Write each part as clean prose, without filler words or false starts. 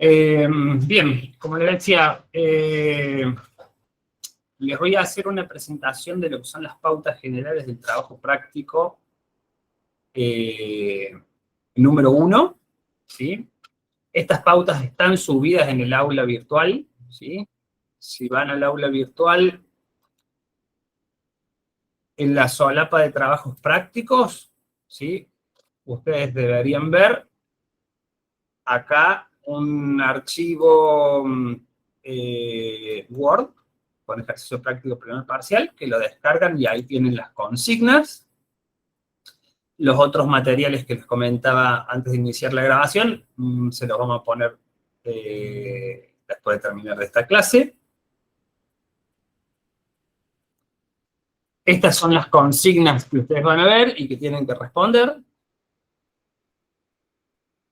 Bien, como les decía, les voy a hacer una presentación de lo que son las pautas generales del trabajo práctico número 1, ¿sí? Estas pautas están subidas en el aula virtual, ¿sí? Si van al aula virtual, en la solapa de trabajos prácticos, ¿sí? Ustedes deberían ver acá un archivo Word con ejercicio práctico primer parcial, que lo descargan y ahí tienen las consignas. Los otros materiales que les comentaba antes de iniciar la grabación, se los vamos a poner después de terminar de esta clase. Estas son las consignas que ustedes van a ver y que tienen que responder.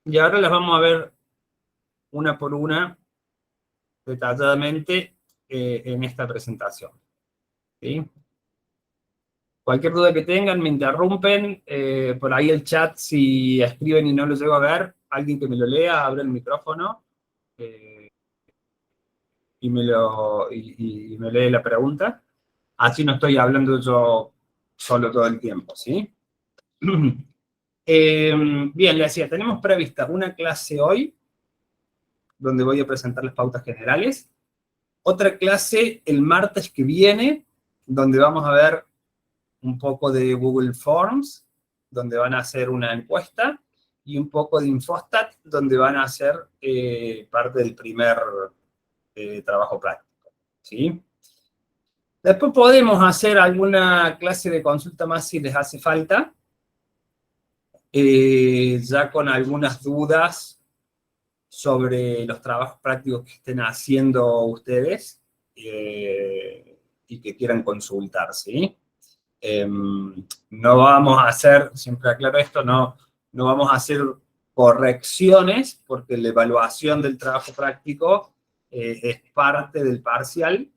Y ahora las vamos a ver una por una, detalladamente, en esta presentación. ¿Sí? Cualquier duda que tengan, me interrumpen. Por ahí el chat, si escriben y no lo llego a ver, alguien que me lo lea, abre el micrófono y me lee la pregunta. Así no estoy hablando yo solo todo el tiempo, ¿sí? Bien, le decía, tenemos prevista una clase hoy, donde voy a presentar las pautas generales. Otra clase el martes que viene, donde vamos a ver un poco de Google Forms, donde van a hacer una encuesta, y un poco de Infostat, donde van a hacer parte del primer trabajo práctico, ¿sí? Después podemos hacer alguna clase de consulta más si les hace falta, ya con algunas dudas sobre los trabajos prácticos que estén haciendo ustedes y que quieran consultar, ¿sí? No vamos a hacer, siempre aclaro esto, no vamos a hacer correcciones, porque la evaluación del trabajo práctico es parte del parcial,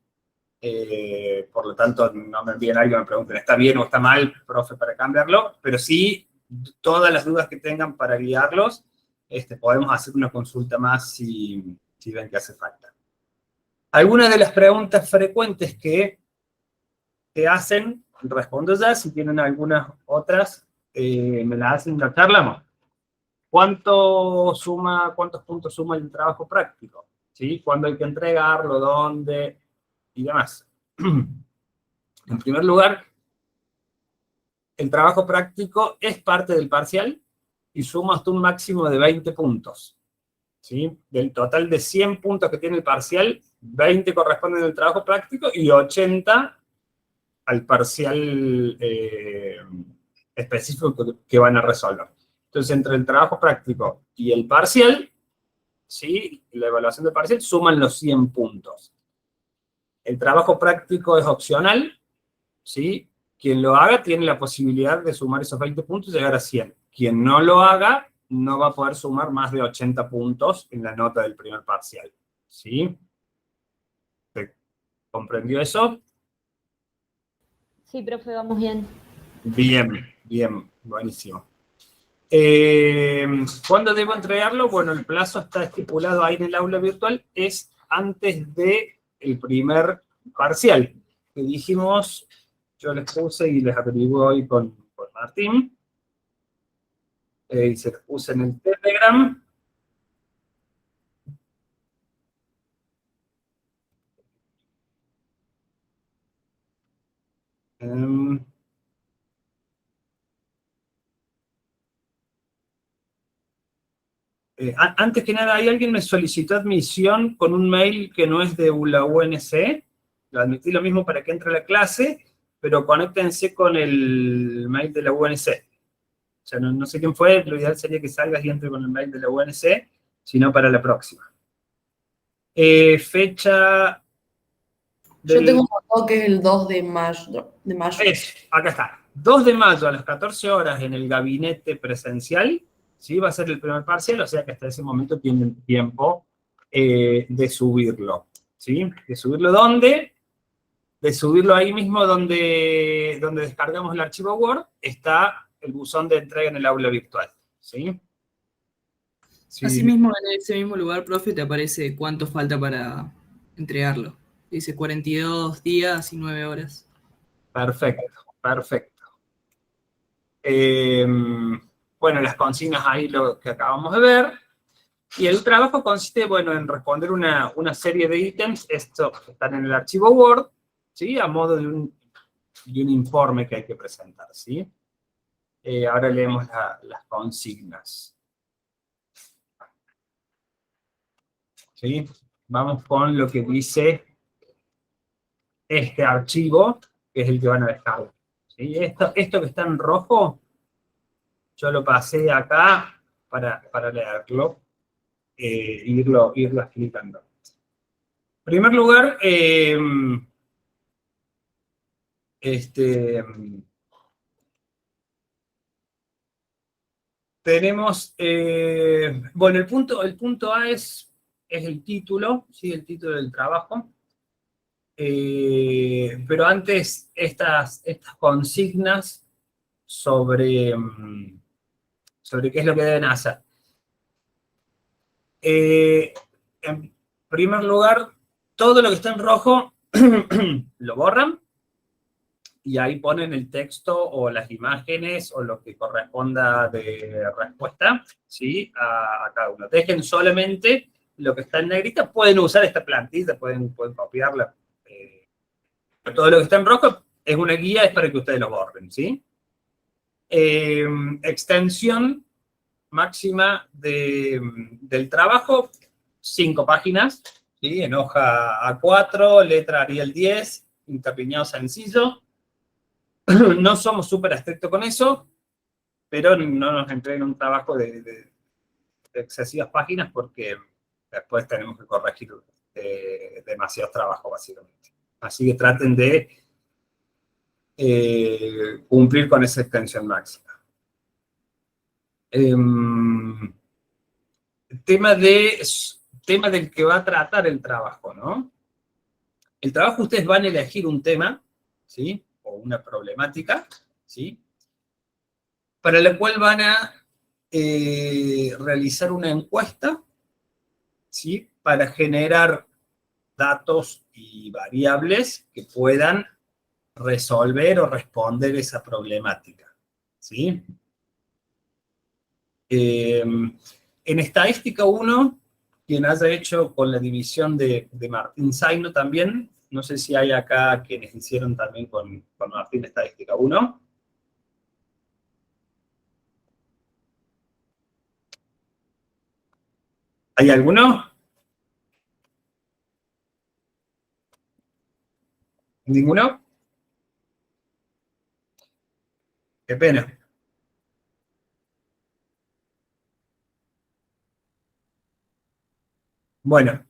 por lo tanto, no me envíen algo y me pregunten, ¿está bien o está mal, profe, para cambiarlo? Pero sí, todas las dudas que tengan para guiarlos, podemos hacer una consulta más si ven que hace falta. Algunas de las preguntas frecuentes que te hacen, respondo ya. Si tienen algunas otras, me las hacen, la charlamos. ¿Cuántos puntos suma el trabajo práctico? ¿Sí? ¿Cuándo hay que entregarlo? ¿Dónde? Y demás. En primer lugar, el trabajo práctico es parte del parcial y suma hasta un máximo de 20 puntos. ¿Sí? Del total de 100 puntos que tiene el parcial, 20 corresponden al trabajo práctico y 80 al parcial específico que van a resolver. Entonces, entre el trabajo práctico y el parcial, ¿sí? La evaluación del parcial, suman los 100 puntos. El trabajo práctico es opcional, ¿sí? Quien lo haga tiene la posibilidad de sumar esos 20 puntos y llegar a 100. Quien no lo haga no va a poder sumar más de 80 puntos en la nota del primer parcial, ¿sí? ¿Se comprendió eso? Sí, profe, vamos bien. Bien, buenísimo. ¿Cuándo debo entregarlo? Bueno, el plazo está estipulado ahí en el aula virtual, es antes del primer parcial, que dijimos, yo les puse y les averiguo hoy con Martín, y se los puse en el Telegram. Antes que nada, hay alguien me solicitó admisión con un mail que no es de la UNC. Lo admití lo mismo para que entre a la clase, pero conéctense con el mail de la UNC. O sea, no sé quién fue, lo ideal sería que salgas y entre con el mail de la UNC, sino para la próxima. Fecha... Yo tengo un dato que es el 2 de mayo. Acá está. 2 de mayo a las 14 horas en el gabinete presencial, ¿sí? Va a ser el primer parcial, o sea que hasta ese momento tienen tiempo de subirlo, ¿sí? ¿De subirlo dónde? De subirlo ahí mismo donde descargamos el archivo Word, está el buzón de entrega en el aula virtual, ¿sí? Sí, Asimismo, en ese mismo lugar, profe, te aparece cuánto falta para entregarlo. Dice 42 días y 9 horas. perfecto, perfecto. Bueno, las consignas ahí lo que acabamos de ver. Y el trabajo consiste, bueno, en responder una serie de ítems, estos que están en el archivo Word, ¿sí? A modo de un informe que hay que presentar, ¿sí? Ahora leemos las consignas. ¿Sí? Vamos con lo que dice este archivo, que es el que van a dejar. ¿Sí? Esto que está en rojo, yo lo pasé acá para leerlo, irlo explicando. En primer lugar, tenemos, bueno, el punto A es el título, ¿sí? El título del trabajo. Pero antes, estas consignas sobre qué es lo que deben hacer. En primer lugar, todo lo que está en rojo lo borran y ahí ponen el texto o las imágenes o lo que corresponda de respuesta, ¿sí? A cada uno. Dejen solamente lo que está en negrita. Pueden usar esta plantilla, pueden copiarla. Todo lo que está en rojo es una guía, es para que ustedes lo borren, ¿sí? Extensión máxima del trabajo, 5 páginas, ¿sí? En hoja A4, letra Arial 10, interlineado sencillo. No somos súper estrictos con eso, pero no nos entreguen un trabajo de excesivas páginas porque después tenemos que corregir demasiado trabajo, básicamente. Así que traten de cumplir con esa extensión máxima. Tema del que va a tratar el trabajo, ¿no? El trabajo ustedes van a elegir un tema, ¿sí? O una problemática, ¿sí? Para la cual van a realizar una encuesta, ¿sí? Para generar datos y variables que puedan resolver o responder esa problemática, ¿sí? En estadística 1, quien haya hecho con la división de Martín Zaino también, no sé si hay acá quienes hicieron también con Martín estadística 1. ¿Hay alguno? ¿Ninguno? Qué pena. Bueno,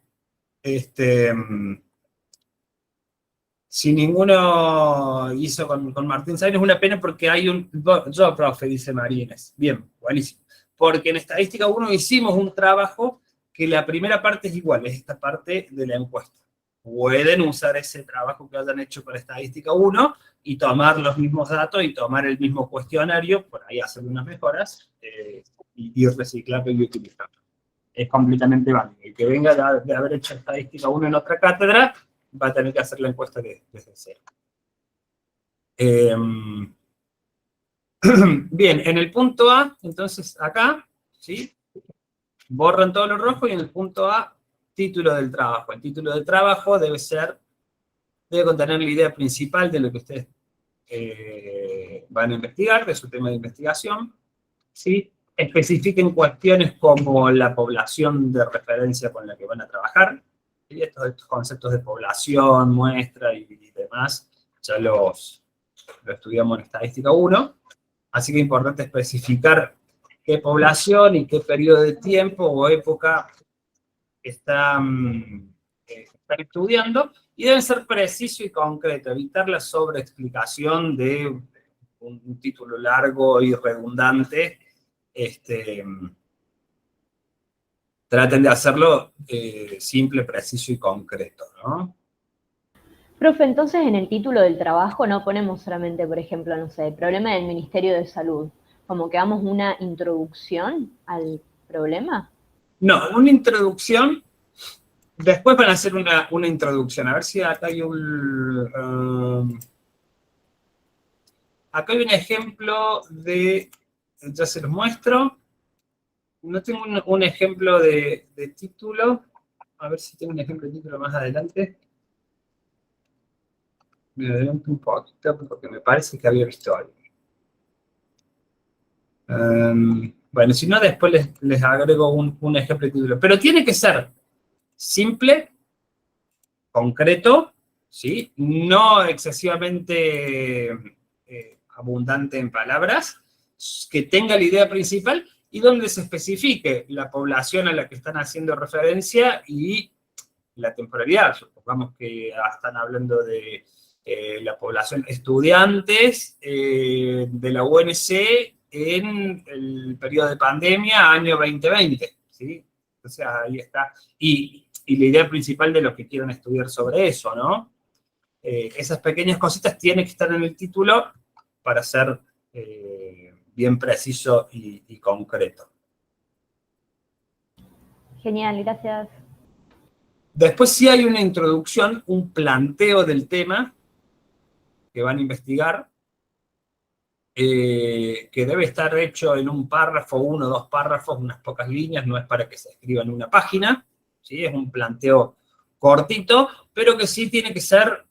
si ninguno hizo con Martín Zaino, es una pena porque hay un... Yo, profe, dice Marínez. Bien, buenísimo. Porque en Estadística 1 hicimos un trabajo que la primera parte es igual, es esta parte de la encuesta. Pueden usar ese trabajo que hayan hecho para Estadística 1 y tomar los mismos datos y tomar el mismo cuestionario, por ahí hacer unas mejoras, y reciclarlo y utilizarlo. Es completamente válido. El que venga de haber hecho Estadística 1 en otra cátedra va a tener que hacer la encuesta desde cero. Bien, en el punto A, entonces acá, ¿sí? Borran todo lo rojo y en el punto A, título del trabajo. El título del trabajo debe contener la idea principal de lo que ustedes van a investigar, de su tema de investigación, ¿sí? Especifiquen cuestiones como la población de referencia con la que van a trabajar, ¿sí? Estos conceptos de población, muestra y demás, ya lo estudiamos en Estadística 1, así que es importante especificar qué población y qué periodo de tiempo o época están estudiando, y deben ser preciso y concreto, evitar la sobreexplicación de un título largo y redundante. Traten de hacerlo simple, preciso y concreto, ¿no? Profe, entonces en el título del trabajo no ponemos solamente, por ejemplo, no sé, problema del Ministerio de Salud, como que hagamos una introducción al problema. No, una introducción. Después van a hacer una introducción. A ver si acá hay acá hay un ejemplo de... Ya se los muestro. No tengo un ejemplo de título. A ver si tengo un ejemplo de título más adelante. Me adelanto un poquito porque me parece que había visto algo. Bueno, si no, después les agrego un ejemplo de título. Pero tiene que ser simple, concreto, ¿sí? No excesivamente abundante en palabras, que tenga la idea principal y donde se especifique la población a la que están haciendo referencia y la temporalidad. Supongamos que están hablando de la población estudiantes de la UNC en el periodo de pandemia, año 2020, ¿sí? O sea, ahí está. Y la idea principal de lo que quieran estudiar sobre eso, ¿no? Esas pequeñas cositas tienen que estar en el título para ser bien preciso y concreto. Genial, gracias. Después sí hay una introducción, un planteo del tema que van a investigar, que debe estar hecho en un párrafo, 1 o 2 párrafos, unas pocas líneas, no es para que se escriba en una página, ¿sí? Es un planteo cortito, pero que sí tiene que ser,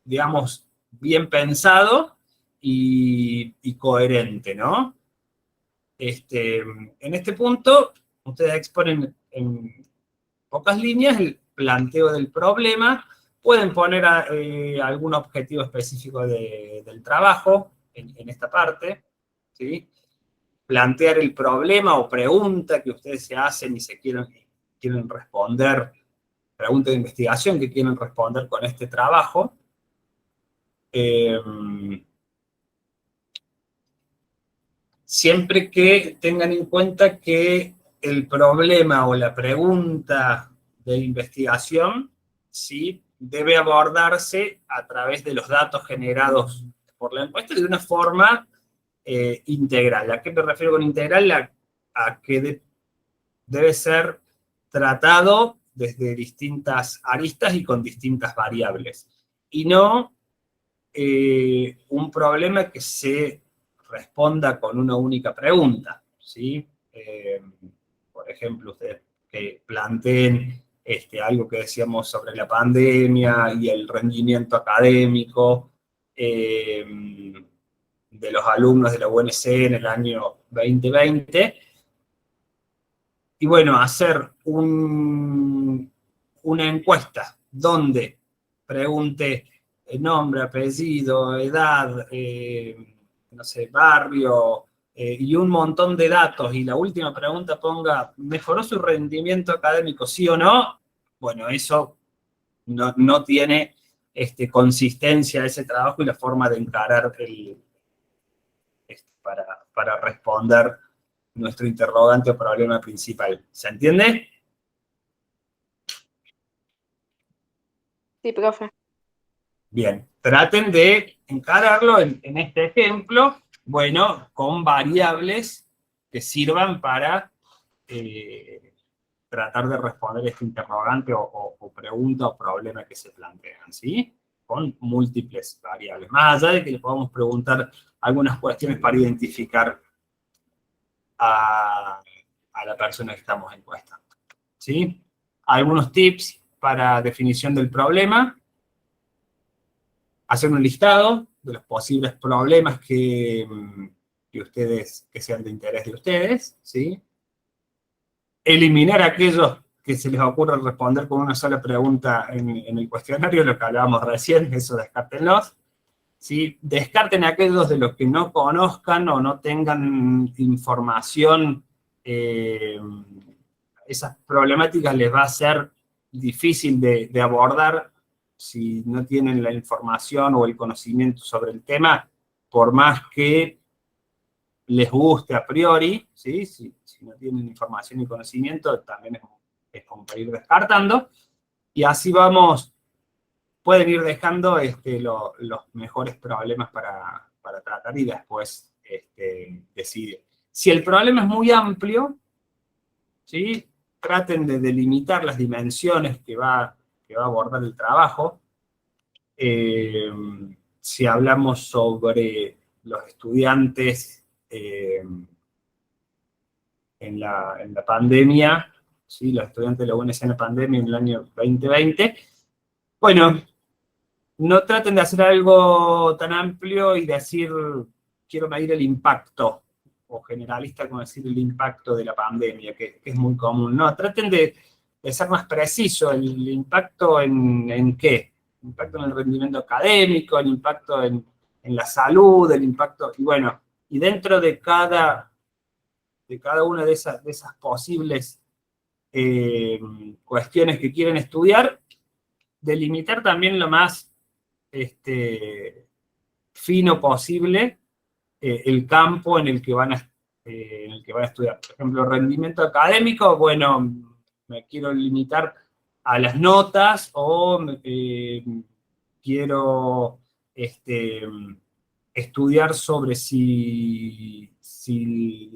digamos, bien pensado y coherente, ¿no? En este punto, ustedes exponen en pocas líneas el planteo del problema, pueden poner algún objetivo específico del trabajo en esta parte, ¿sí? Plantear el problema o pregunta que ustedes se hacen y quieren responder, pregunta de investigación que quieren responder con este trabajo. Siempre que tengan en cuenta que el problema o la pregunta de investigación, ¿sí?, debe abordarse a través de los datos generados por la encuesta de una forma integral. ¿A qué me refiero con integral? A que debe ser tratado desde distintas aristas y con distintas variables. Y no un problema que se responda con una única pregunta, ¿sí? Por ejemplo, ustedes que planteen algo que decíamos sobre la pandemia y el rendimiento académico de los alumnos de la UNC en el año 2020, y bueno, hacer una encuesta donde pregunte nombre, apellido, edad, no sé, barrio, y un montón de datos, y la última pregunta ponga, ¿mejoró su rendimiento académico, sí o no? Bueno, eso no tiene consistencia ese trabajo y la forma de encarar para responder nuestro interrogante o problema principal. ¿Se entiende? Sí, profe. Bien, traten de encararlo en este ejemplo, bueno, con variables que sirvan para tratar de responder este interrogante o pregunta o problema que se plantean, ¿sí? Con múltiples variables. Más allá de que le podamos preguntar algunas cuestiones para identificar a la persona que estamos encuestando, ¿sí? Algunos tips para definición del problema. Hacer un listado de los posibles problemas que sean de interés de ustedes, ¿sí? Eliminar aquellos que se les ocurra responder con una sola pregunta en el cuestionario, lo que hablábamos recién, eso descártenlos, ¿sí? Descarten aquellos de los que no conozcan o no tengan información, esas problemáticas les va a ser difícil de abordar si no tienen la información o el conocimiento sobre el tema, por más que les guste a priori, ¿sí? Si no tienen información y conocimiento, también es como para ir descartando, y así pueden ir dejando los mejores problemas para tratar y después deciden. Si el problema es muy amplio, ¿sí? Traten de delimitar las dimensiones que va a abordar el trabajo. Si hablamos sobre los estudiantes en la pandemia, ¿sí? Los estudiantes de la UNC en la pandemia en el año 2020, bueno, no traten de hacer algo tan amplio y decir, quiero medir el impacto, o generalista como decir el impacto de la pandemia, que es muy común. No, traten de ser más preciso, el impacto en qué. El impacto en el rendimiento académico, el impacto en la salud, el impacto, y bueno, y dentro de cada una de esas posibles cuestiones que quieren estudiar, delimitar también lo más fino posible el campo en el que van a estudiar. Por ejemplo, rendimiento académico, bueno, me quiero limitar a las notas o quiero estudiar sobre si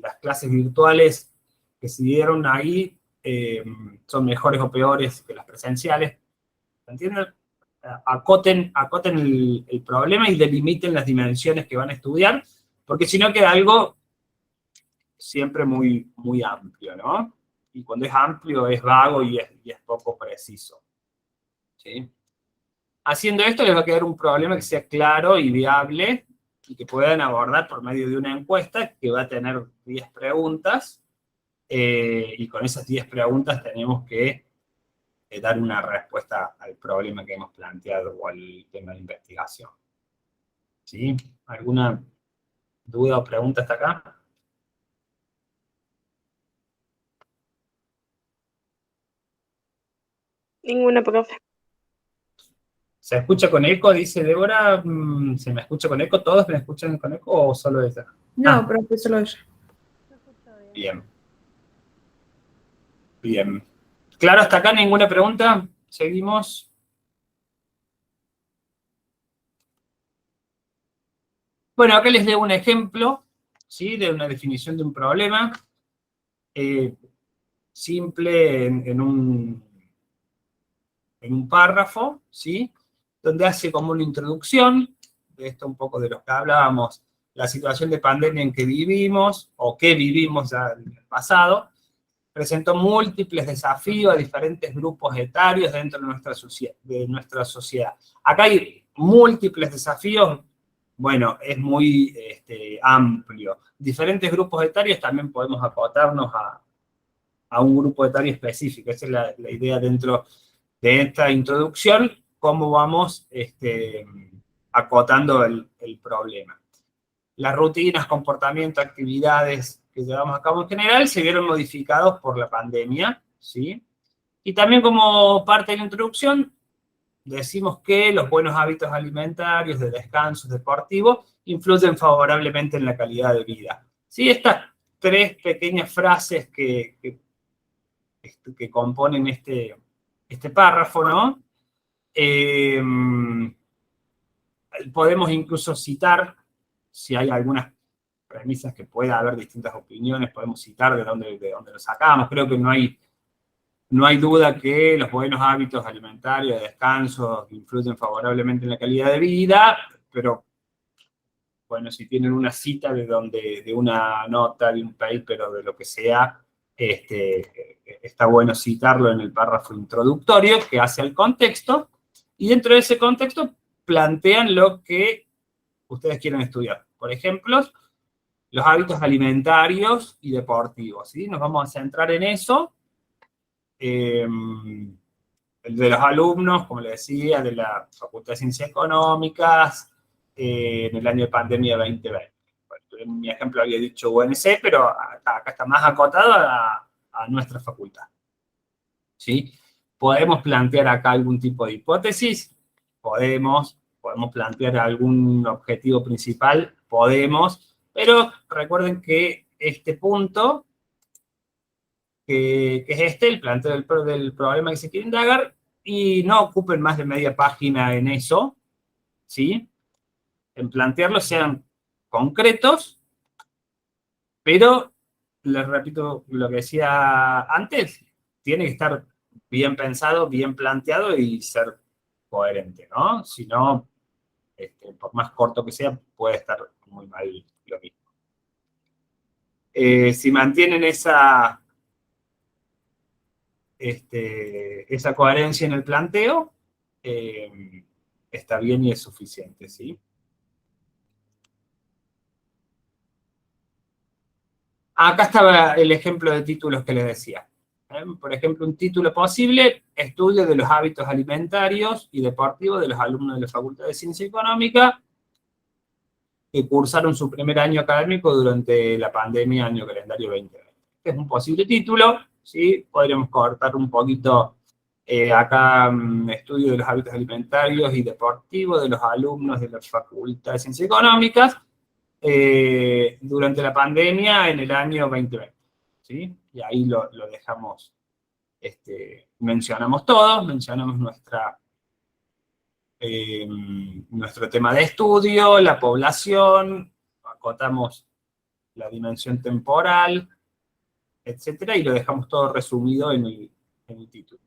las clases virtuales que se dieron ahí son mejores o peores que las presenciales. ¿Entienden? Acoten el problema y delimiten las dimensiones que van a estudiar, porque si no queda algo siempre muy, muy amplio, ¿no? Y cuando es amplio es vago y es poco preciso. ¿Sí? Haciendo esto les va a quedar un problema que sea claro y viable y que puedan abordar por medio de una encuesta que va a tener 10 preguntas y con esas 10 preguntas tenemos que dar una respuesta al problema que hemos planteado o al tema de investigación. ¿Sí? ¿Alguna duda o pregunta hasta acá? Ninguna, profe. ¿Se escucha con eco? Dice Débora. ¿Se me escucha con eco? ¿Todos me escuchan con eco o solo ella? No, profe, solo ella. Bien. Bien. ¿Claro hasta acá? ¿Ninguna pregunta? ¿Seguimos? Bueno, acá les leo un ejemplo, ¿sí? De una definición de un problema simple en un párrafo, ¿sí? Donde hace como una introducción, de esto un poco de lo que hablábamos, la situación de pandemia en que vivimos, o que vivimos ya en el pasado, presentó múltiples desafíos a diferentes grupos etarios dentro de nuestra sociedad. Acá hay múltiples desafíos, bueno, es muy amplio. Diferentes grupos etarios también podemos acotarnos a un grupo etario específico. Esa es la idea dentro de esta introducción, cómo vamos acotando el problema. Las rutinas, comportamientos, actividades que llevamos a cabo en general se vieron modificados por la pandemia, ¿sí? Y también como parte de la introducción, decimos que los buenos hábitos alimentarios, de descanso, deportivos, influyen favorablemente en la calidad de vida. ¿Sí? Estas 3 pequeñas frases que componen este párrafo, ¿no? Podemos incluso citar, si hay algunas premisas que pueda haber distintas opiniones, podemos citar de dónde lo sacamos. Creo que no hay duda que los buenos hábitos alimentarios, de descanso, influyen favorablemente en la calidad de vida, pero bueno, si tienen una cita de una nota, de un paper o de lo que sea, está bueno citarlo en el párrafo introductorio que hace el contexto, y dentro de ese contexto plantean lo que ustedes quieren estudiar. Por ejemplo, los hábitos alimentarios y deportivos, ¿sí? Nos vamos a centrar en eso. El de los alumnos, como les decía, de la Facultad de Ciencias Económicas, en el año de pandemia 2020. Bueno, en mi ejemplo había dicho UNC, pero acá está más acotado a nuestra facultad. ¿Sí? ¿Podemos plantear acá algún tipo de hipótesis? Podemos plantear algún objetivo principal, podemos, pero recuerden que este punto, que es el planteo del problema que se quiere indagar, y no ocupen más de media página en eso, ¿sí? En plantearlo sean concretos, pero les repito lo que decía antes, tiene que estar bien pensado, bien planteado y ser coherente, ¿no? Si no, por más corto que sea, puede estar muy mal lo mismo. Si mantienen esa coherencia en el planteo, está bien y es suficiente, ¿sí? Acá estaba el ejemplo de títulos que les decía. Por ejemplo, un título posible, estudio de los hábitos alimentarios y deportivos de los alumnos de la Facultad de Ciencia Económica que cursaron su primer año académico durante la pandemia, año calendario 2020. Este es un posible título, ¿sí? Podríamos cortar un poquito acá, estudio de los hábitos alimentarios y deportivos de los alumnos de la Facultad de Ciencias Económicas durante la pandemia en el año 2020, ¿sí? Y ahí lo dejamos, mencionamos todo, mencionamos nuestro tema de estudio, la población, acotamos la dimensión temporal, etcétera, y lo dejamos todo resumido en el título.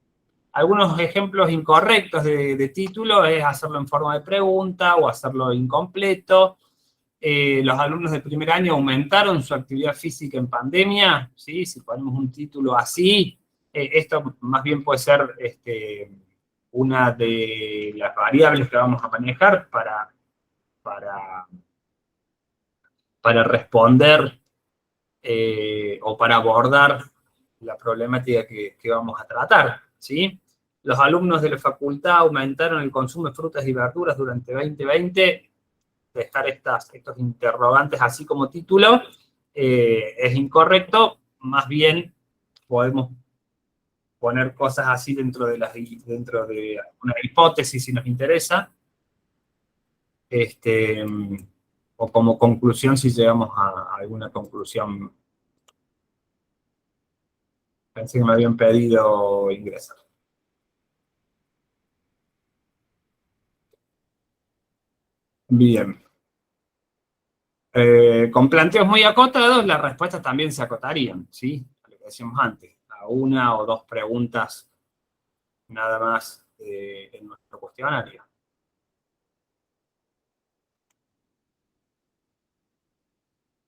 Algunos ejemplos incorrectos de título es hacerlo en forma de pregunta o hacerlo incompleto. Los alumnos de primer año aumentaron su actividad física en pandemia, ¿sí? Si ponemos un título así, esto más bien puede ser una de las variables que vamos a manejar para responder o para abordar la problemática que vamos a tratar, ¿sí? Los alumnos de la facultad aumentaron el consumo de frutas y verduras durante 2020. Dejar estos interrogantes así como título es incorrecto, más bien podemos poner cosas así dentro de una hipótesis si nos interesa, o como conclusión si llegamos a alguna conclusión. Pensé que me habían pedido ingresar. Bien. Con planteos muy acotados, las respuestas también se acotarían, ¿sí? Lo que decíamos antes, a una o dos preguntas nada más en nuestro cuestionario.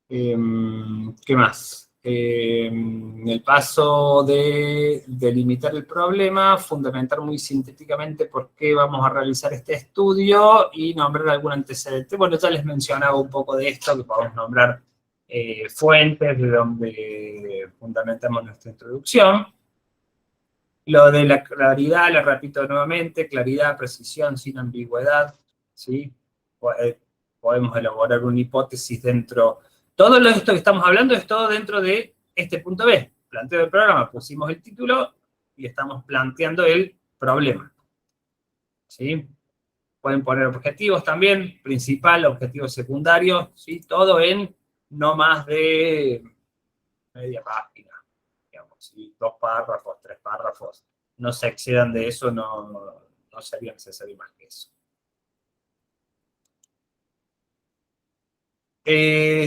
¿Qué más? El paso de delimitar el problema, fundamentar muy sintéticamente por qué vamos a realizar este estudio y nombrar algún antecedente. Bueno, ya les mencionaba un poco de esto, que podemos nombrar fuentes de donde fundamentamos nuestra introducción. Lo de la claridad, le repito nuevamente, claridad, precisión, sin ambigüedad, ¿sí? Podemos elaborar una hipótesis dentro. Todo esto que estamos hablando es todo dentro de este punto B. Planteo del programa, pusimos el título y estamos planteando el problema, ¿sí? Pueden poner objetivos también, principal, objetivo secundario, ¿sí? Todo en no más de media página, digamos, ¿sí? 2 párrafos, 3 párrafos. No se excedan de eso, no sería necesario más que eso.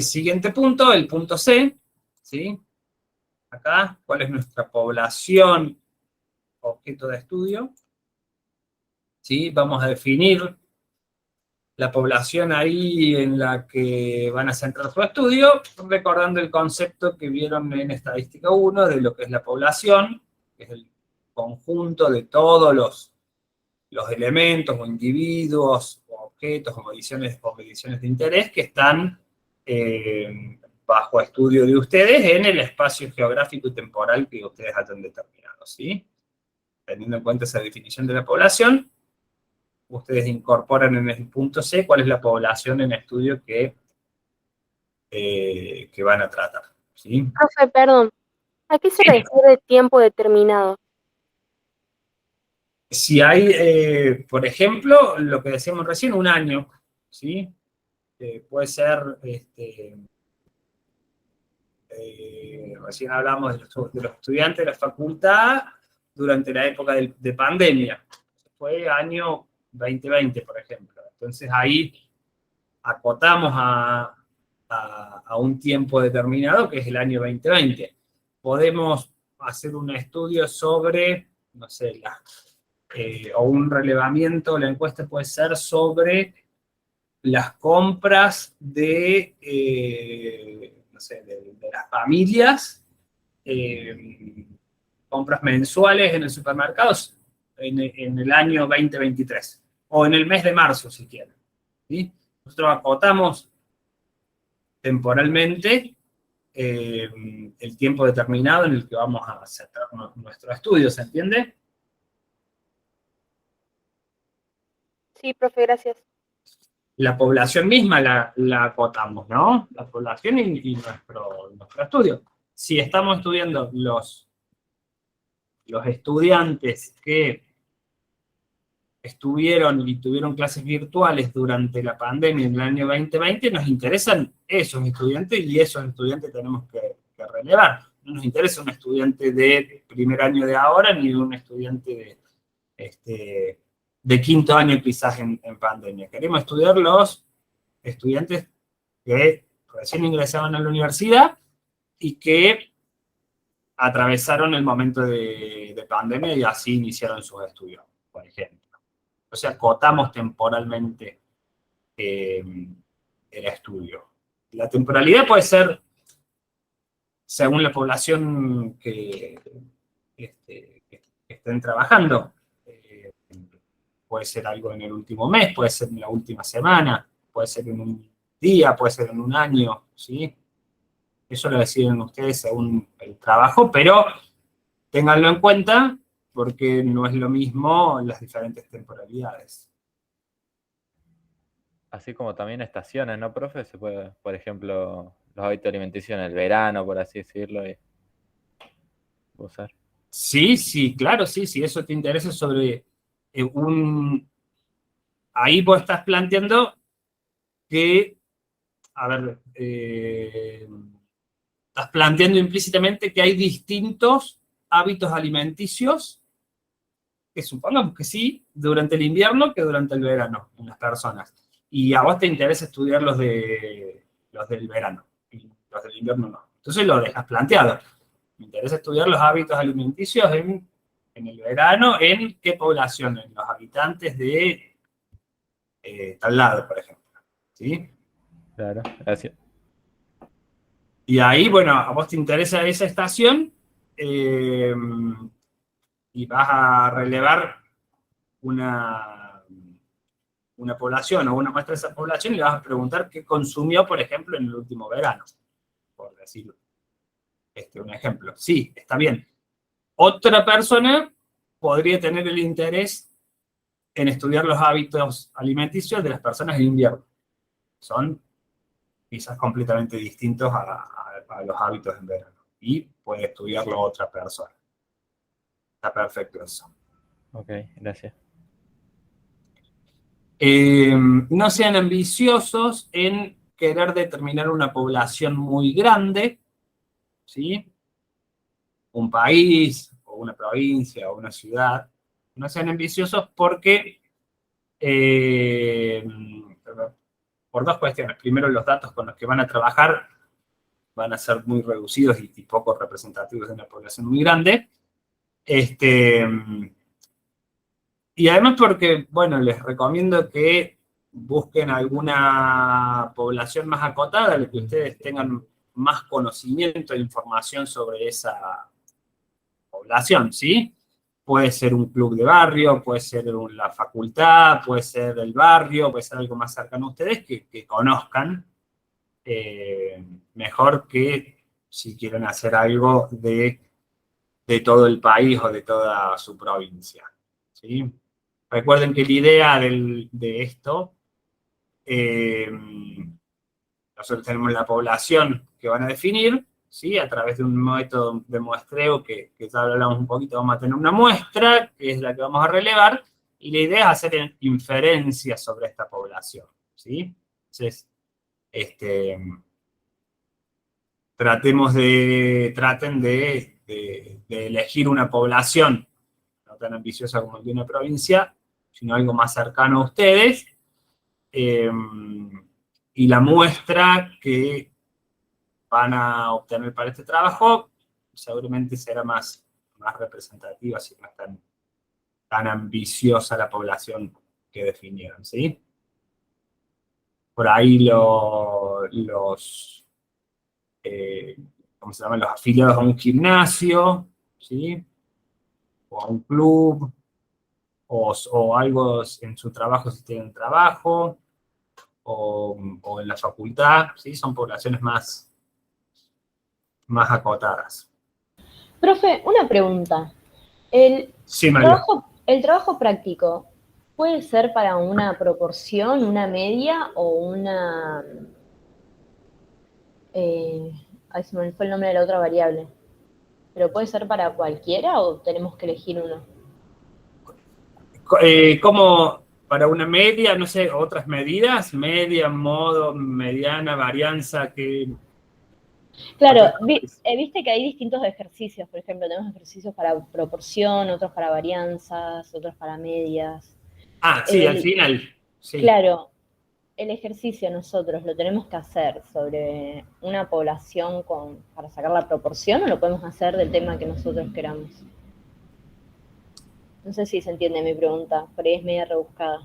Siguiente punto, el punto C, ¿sí? Acá, ¿cuál es nuestra población objeto de estudio? ¿Sí? Vamos a definir la población ahí en la que van a centrar su estudio, recordando el concepto que vieron en Estadística 1 de lo que es la población, que es el conjunto de todos los elementos o individuos o objetos o mediciones de interés que están bajo estudio de ustedes en el espacio geográfico y temporal que ustedes hayan determinado, ¿sí? Teniendo en cuenta esa definición de la población, ustedes incorporan en el punto C cuál es la población en estudio que van a tratar, ¿sí? Profe, perdón. ¿A qué se refiere tiempo determinado? Si hay, por ejemplo, lo que decíamos recién, un año, ¿sí? Puede ser, recién hablamos de los estudiantes de la facultad durante la época de pandemia. Fue año 2020, por ejemplo. Entonces ahí acotamos a un tiempo determinado, que es el año 2020. Podemos hacer un estudio sobre, no sé, o un relevamiento, la encuesta puede ser sobre las compras no sé, de las familias, compras mensuales en el supermercado en el año 2023, o en el mes de marzo, si quieren, ¿sí? Nosotros acotamos temporalmente el tiempo determinado en el que vamos a hacer nuestro estudio, ¿se entiende? Sí, profe, gracias. La población misma la acotamos, ¿no? La población y nuestro estudio. Si estamos estudiando los estudiantes que estuvieron y tuvieron clases virtuales durante la pandemia en el año 2020, nos interesan esos estudiantes y esos estudiantes tenemos que relevar. No nos interesa un estudiante de primer año de ahora ni un estudiante de quinto año quizás en pandemia. Queremos estudiar los estudiantes que recién ingresaban a la universidad y que atravesaron el momento de pandemia y así iniciaron sus estudios, por ejemplo. O sea, acotamos temporalmente el estudio. La temporalidad puede ser según la población que estén trabajando. Puede ser algo en el último mes, puede ser en la última semana, puede ser en un día, puede ser en un año, ¿sí? Eso lo deciden ustedes según el trabajo, pero ténganlo en cuenta porque no es lo mismo las diferentes temporalidades. Así como también estaciones, ¿no, profe? Se puede, por ejemplo, los hábitos alimenticios en el verano, por así decirlo, y usar. Sí, claro, sí, eso te interesa sobre ahí vos estás planteando que, a ver, estás planteando implícitamente que hay distintos hábitos alimenticios, que supongamos que sí, durante el invierno que durante el verano en las personas. Y a vos te interesa estudiar los del verano, y los del invierno no. Entonces lo dejas planteado. Me interesa estudiar los hábitos alimenticios en el verano, ¿en qué población? En los habitantes de tal lado, por ejemplo. ¿Sí? Claro, gracias. Y ahí, bueno, a vos te interesa esa estación y vas a relevar una población o una muestra de esa población y le vas a preguntar qué consumió, por ejemplo, en el último verano, por decir un ejemplo. Sí, está bien. Otra persona podría tener el interés en estudiar los hábitos alimenticios de las personas en invierno. Son quizás completamente distintos a los hábitos en verano. Y puede estudiarlo otra persona. Está perfecto eso. Ok, gracias. No sean ambiciosos en querer determinar una población muy grande, ¿sí? Un país, o una provincia, o una ciudad. No sean ambiciosos porque por dos cuestiones. Primero, los datos con los que van a trabajar van a ser muy reducidos y poco representativos de una población muy grande. Y además porque, bueno, les recomiendo que busquen alguna población más acotada, en la que ustedes tengan más conocimiento e información sobre esa población, ¿sí? Puede ser un club de barrio, puede ser la facultad, puede ser el barrio, puede ser algo más cercano a ustedes que conozcan, mejor que si quieren hacer algo de todo el país o de toda su provincia, ¿sí? Recuerden que la idea de esto, nosotros tenemos la población que van a definir, ¿sí? A través de un método de muestreo que ya hablamos un poquito, vamos a tener una muestra, que es la que vamos a relevar, y la idea es hacer inferencias sobre esta población, ¿sí? Entonces, traten de elegir una población no tan ambiciosa como el de una provincia, sino algo más cercano a ustedes, Y la muestra que van a obtener para este trabajo seguramente será más representativa, si no es tan ambiciosa la población que definieron, ¿sí? Por ahí ¿cómo se llaman? Los afiliados a un gimnasio, ¿sí? O a un club, o algo en su trabajo si tienen trabajo, o en la facultad, ¿sí? Son poblaciones más acotadas. Profe, una pregunta. ¿El Sí, María. trabajo práctico puede ser para una proporción, una media o una... ay, se me fue el nombre de la otra variable. ¿Pero puede ser para cualquiera o tenemos que elegir uno? ¿Cómo para una media, no sé, otras medidas? Media, modo, mediana, varianza, que... Claro, viste que hay distintos ejercicios. Por ejemplo, tenemos ejercicios para proporción, otros para varianzas, otros para medias. Ah, sí, al final, sí. Claro, el ejercicio nosotros lo tenemos que hacer sobre una población para sacar la proporción o lo podemos hacer del tema que nosotros queramos. No sé si se entiende mi pregunta, por ahí es media rebuscada.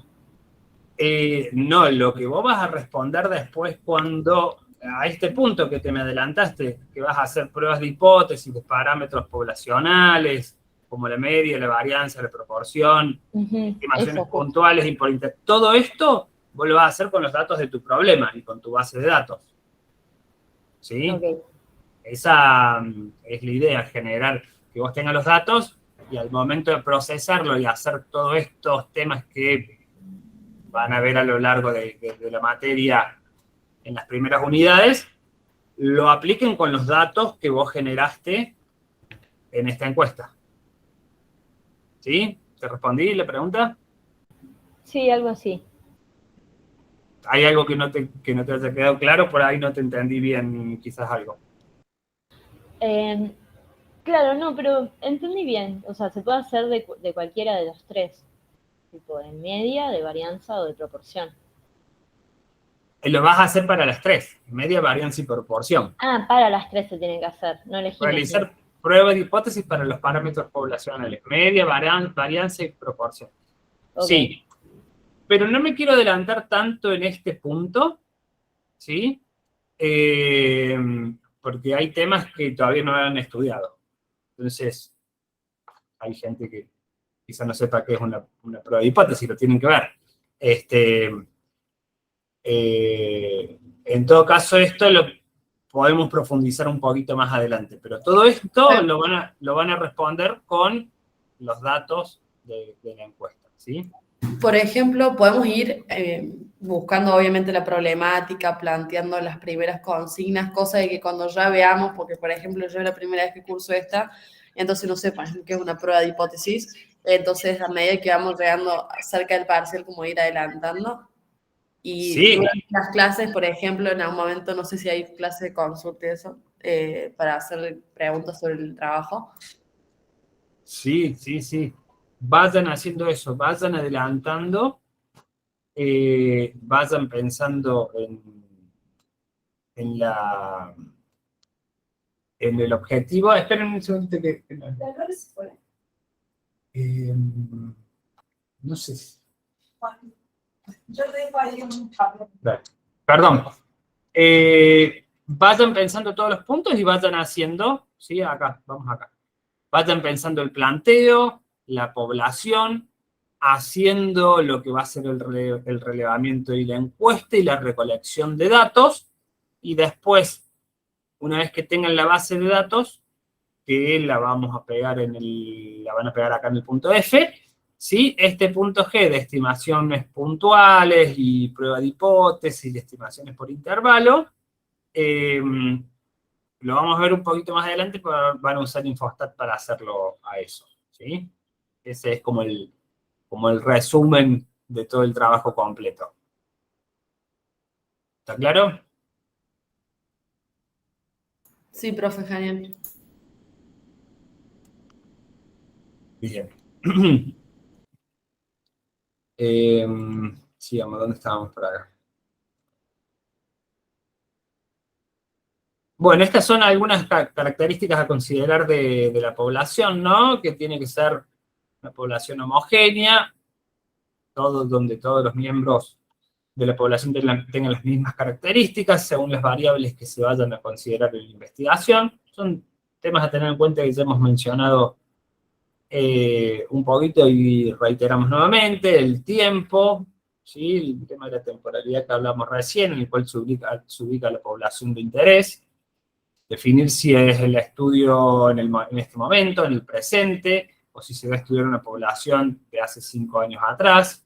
No, lo que vos vas a responder después cuando, a este punto que te me adelantaste, que vas a hacer pruebas de hipótesis, de parámetros poblacionales, como la media, la varianza, la proporción, estimaciones puntuales y todo esto vos lo vas a hacer con los datos de tu problema y con tu base de datos. ¿Sí? Okay. Esa es la idea, generar que vos tengas los datos y al momento de procesarlo y hacer todos estos temas que van a ver a lo largo de la materia en las primeras unidades, lo apliquen con los datos que vos generaste en esta encuesta. ¿Sí? ¿Te respondí la pregunta? Sí, algo así. ¿Hay algo que no te haya quedado claro? Por ahí no te entendí bien quizás algo. Claro, no, pero entendí bien. O sea, se puede hacer de cualquiera de los tres. Tipo de media, de varianza o de proporción. Lo vas a hacer para las tres, media, varianza y proporción. Ah, para las tres se tiene que hacer, no elegimos. Realizar pruebas de hipótesis para los parámetros poblacionales, media, varianza y proporción. Okay. Sí, pero no me quiero adelantar tanto en este punto, ¿sí? Porque hay temas que todavía no han estudiado. Entonces, hay gente que quizá no sepa qué es una prueba de hipótesis, lo tienen que ver. En todo caso, esto lo podemos profundizar un poquito más adelante, pero todo esto lo van a responder con los datos de la encuesta, ¿sí? Por ejemplo, podemos ir buscando obviamente la problemática, planteando las primeras consignas, cosa de que cuando ya veamos, porque por ejemplo yo es la primera vez que curso esta, entonces no sé, por ejemplo, qué es una prueba de hipótesis, entonces a medida que vamos llegando cerca del parcial, como ir adelantando. Y sí. Durante las clases, por ejemplo, en algún momento, no sé si hay clase de consulta y eso, para hacer preguntas sobre el trabajo. Sí, sí, sí. Vayan haciendo eso, vayan adelantando, vayan pensando en el objetivo. Esperen un segundito que... no sé si... Yo dejo ahí un papel. Perdón. Vayan pensando todos los puntos y vayan haciendo, ¿sí? Acá, vamos acá. Vayan pensando el planteo, la población, haciendo lo que va a ser el relevamiento y la encuesta y la recolección de datos, y después, una vez que tengan la base de datos, que la vamos a pegar la van a pegar acá en el punto F, ¿sí? Este punto G de estimaciones puntuales y prueba de hipótesis, de estimaciones por intervalo, lo vamos a ver un poquito más adelante, pero van a usar Infostat para hacerlo a eso, ¿sí? Ese es como el resumen de todo el trabajo completo. ¿Está claro? Sí, profe, genial. Bien. Sigamos, ¿dónde estábamos por acá? Bueno, estas son algunas características a considerar de la población, ¿no? Que tiene que ser una población homogénea, donde todos los miembros de la población tengan las mismas características según las variables que se vayan a considerar en la investigación. Son temas a tener en cuenta que ya hemos mencionado un poquito y reiteramos nuevamente: el tiempo, ¿sí? El tema de la temporalidad que hablamos recién, en el cual se ubica la población de interés. Definir si es el estudio en este momento, en el presente, o si se va a estudiar una población de hace 5 años atrás,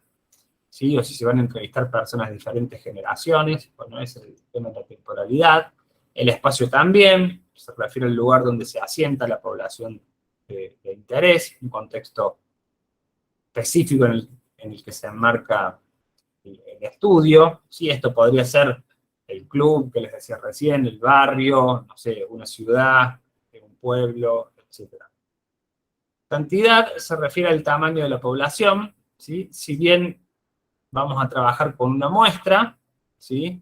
¿sí? O si se van a entrevistar personas de diferentes generaciones. Bueno, ese es el tema de la temporalidad. El espacio también se refiere al lugar donde se asienta la población de interés, un contexto específico en el que se enmarca el estudio. ¿Sí? Esto podría ser el club que les decía recién, el barrio, no sé, una ciudad, un pueblo, etc. Cantidad se refiere al tamaño de la población, ¿sí? Si bien vamos a trabajar con una muestra, ¿sí?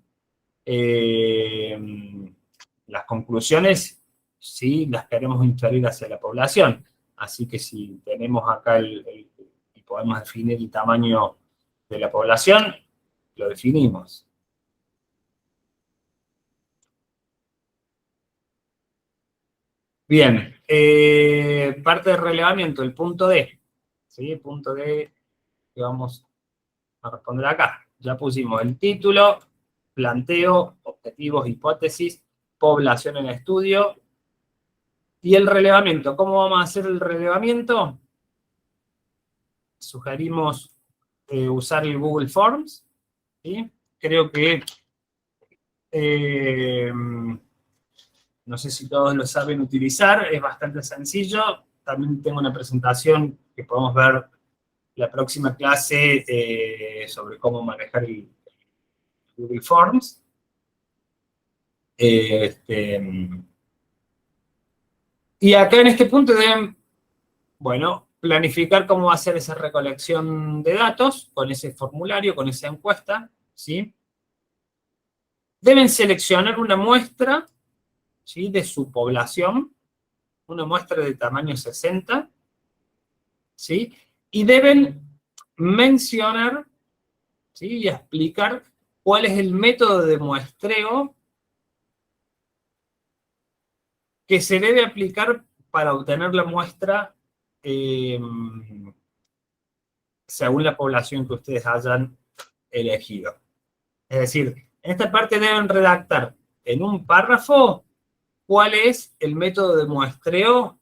Las conclusiones, sí, las queremos inferir hacia la población. Así que si tenemos acá y podemos definir el tamaño de la población, lo definimos. Bien, parte de relevamiento, el punto D, ¿sí? El punto D que vamos a responder acá. Ya pusimos el título, planteo, objetivos, hipótesis, población en estudio, y el relevamiento. ¿Cómo vamos a hacer el relevamiento? Sugerimos usar el Google Forms, ¿sí? Creo que no sé si todos lo saben utilizar, es bastante sencillo. También tengo una presentación que podemos ver la próxima clase sobre cómo manejar el Google Forms. Y acá en este punto deben, bueno, planificar cómo va a ser esa recolección de datos con ese formulario, con esa encuesta, ¿sí? Deben seleccionar una muestra, ¿sí? De su población, una muestra de tamaño 60, ¿sí? Y deben mencionar, ¿sí? Y explicar cuál es el método de muestreo que se debe aplicar para obtener la muestra según la población que ustedes hayan elegido. Es decir, en esta parte deben redactar en un párrafo cuál es el método de muestreo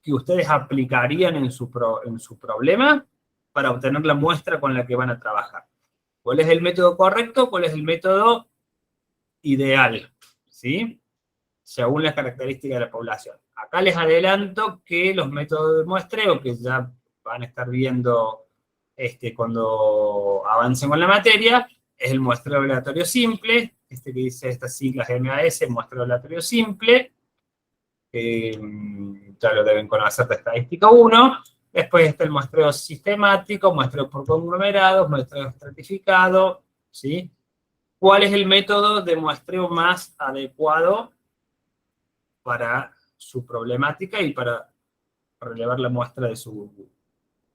que ustedes aplicarían en su problema para obtener la muestra con la que van a trabajar. ¿Cuál es el método correcto? ¿Cuál es el método ideal? ¿Sí? Según las características de la población. Acá les adelanto que los métodos de muestreo, que ya van a estar viendo cuando avancen con la materia, es el muestreo aleatorio simple, que dice estas siglas MAS, muestreo aleatorio simple, ya lo deben conocer de estadística 1. Después está el muestreo sistemático, muestreo por conglomerados, muestreo estratificado, ¿sí? ¿Cuál es el método de muestreo más adecuado para su problemática y para relevar la muestra de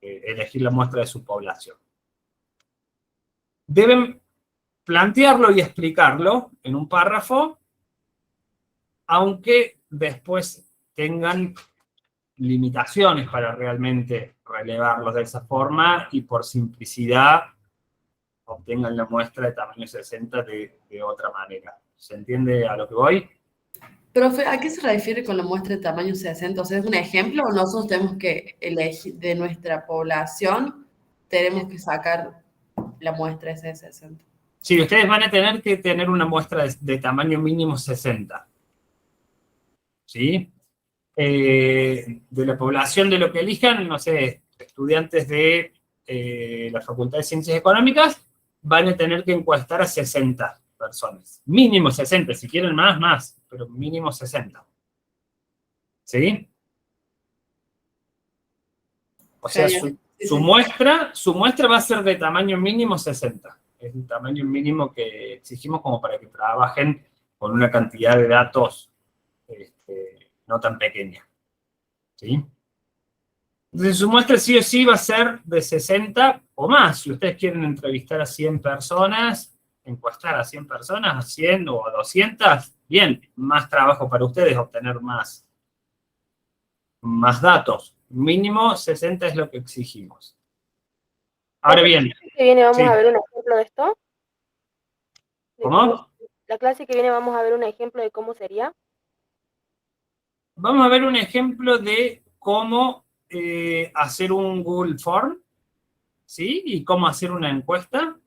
elegir la muestra de su población? Deben plantearlo y explicarlo en un párrafo, aunque después tengan limitaciones para realmente relevarlos de esa forma y por simplicidad obtengan la muestra de tamaño 60 de otra manera. ¿Se entiende a lo que voy? Profe, ¿a qué se refiere con la muestra de tamaño 60? O sea, ¿es un ejemplo o nosotros tenemos que elegir de nuestra población, tenemos que sacar la muestra esa de 60? Sí, ustedes van a tener que tener una muestra de tamaño mínimo 60. ¿Sí? De la población de lo que elijan, no sé, estudiantes de la Facultad de Ciencias Económicas, van a tener que encuestar a 60 personas. Mínimo 60, si quieren más, pero mínimo 60. ¿Sí? O sea, su muestra va a ser de tamaño mínimo 60. Es el tamaño mínimo que exigimos como para que trabajen con una cantidad de datos no tan pequeña. ¿Sí? Entonces su muestra sí o sí va a ser de 60 o más. Si ustedes quieren entrevistar a 100 personas, encuestar a 100 personas, a 100 o a 200, bien, más trabajo para ustedes, obtener más datos. Mínimo 60 es lo que exigimos. Ahora bien, ¿La clase que viene vamos sí. a ver un ejemplo de esto? ¿De ¿Cómo? la clase que viene vamos a ver un ejemplo de cómo sería? Vamos a ver un ejemplo de cómo hacer un Google Form, ¿sí? Y cómo hacer una encuesta.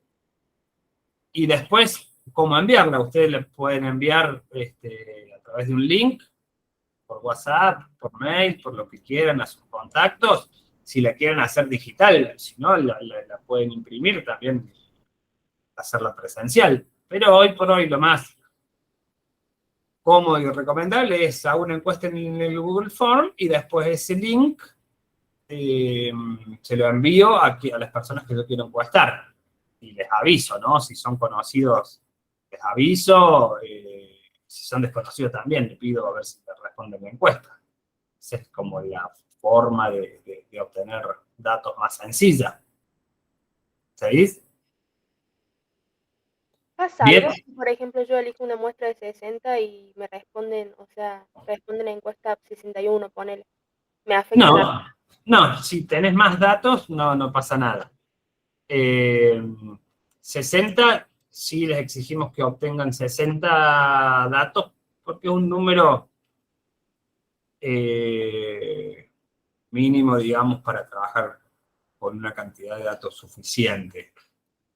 Y después, cómo enviarla. Ustedes le pueden enviar a través de un link, por WhatsApp, por mail, por lo que quieran, a sus contactos. Si la quieren hacer digital, si no, la pueden imprimir también, hacerla presencial. Pero hoy por hoy lo más cómodo y recomendable es hacer una encuesta en el Google Form y después ese link se lo envío a las personas que yo quiero encuestar. Y les aviso, ¿no? Si son conocidos, les aviso. Si son desconocidos también, le pido a ver si me responden la encuesta. Esa es como la forma de obtener datos más sencilla. ¿Sabéis? ¿Pasa Bien. algo? Por ejemplo, yo elijo una muestra de 60 y me responden, o sea, responden la encuesta 61, ponele. ¿Me afecta en algo? No, si tenés más datos, no pasa nada. 60, sí les exigimos que obtengan 60 datos, porque es un número mínimo, digamos, para trabajar con una cantidad de datos suficiente.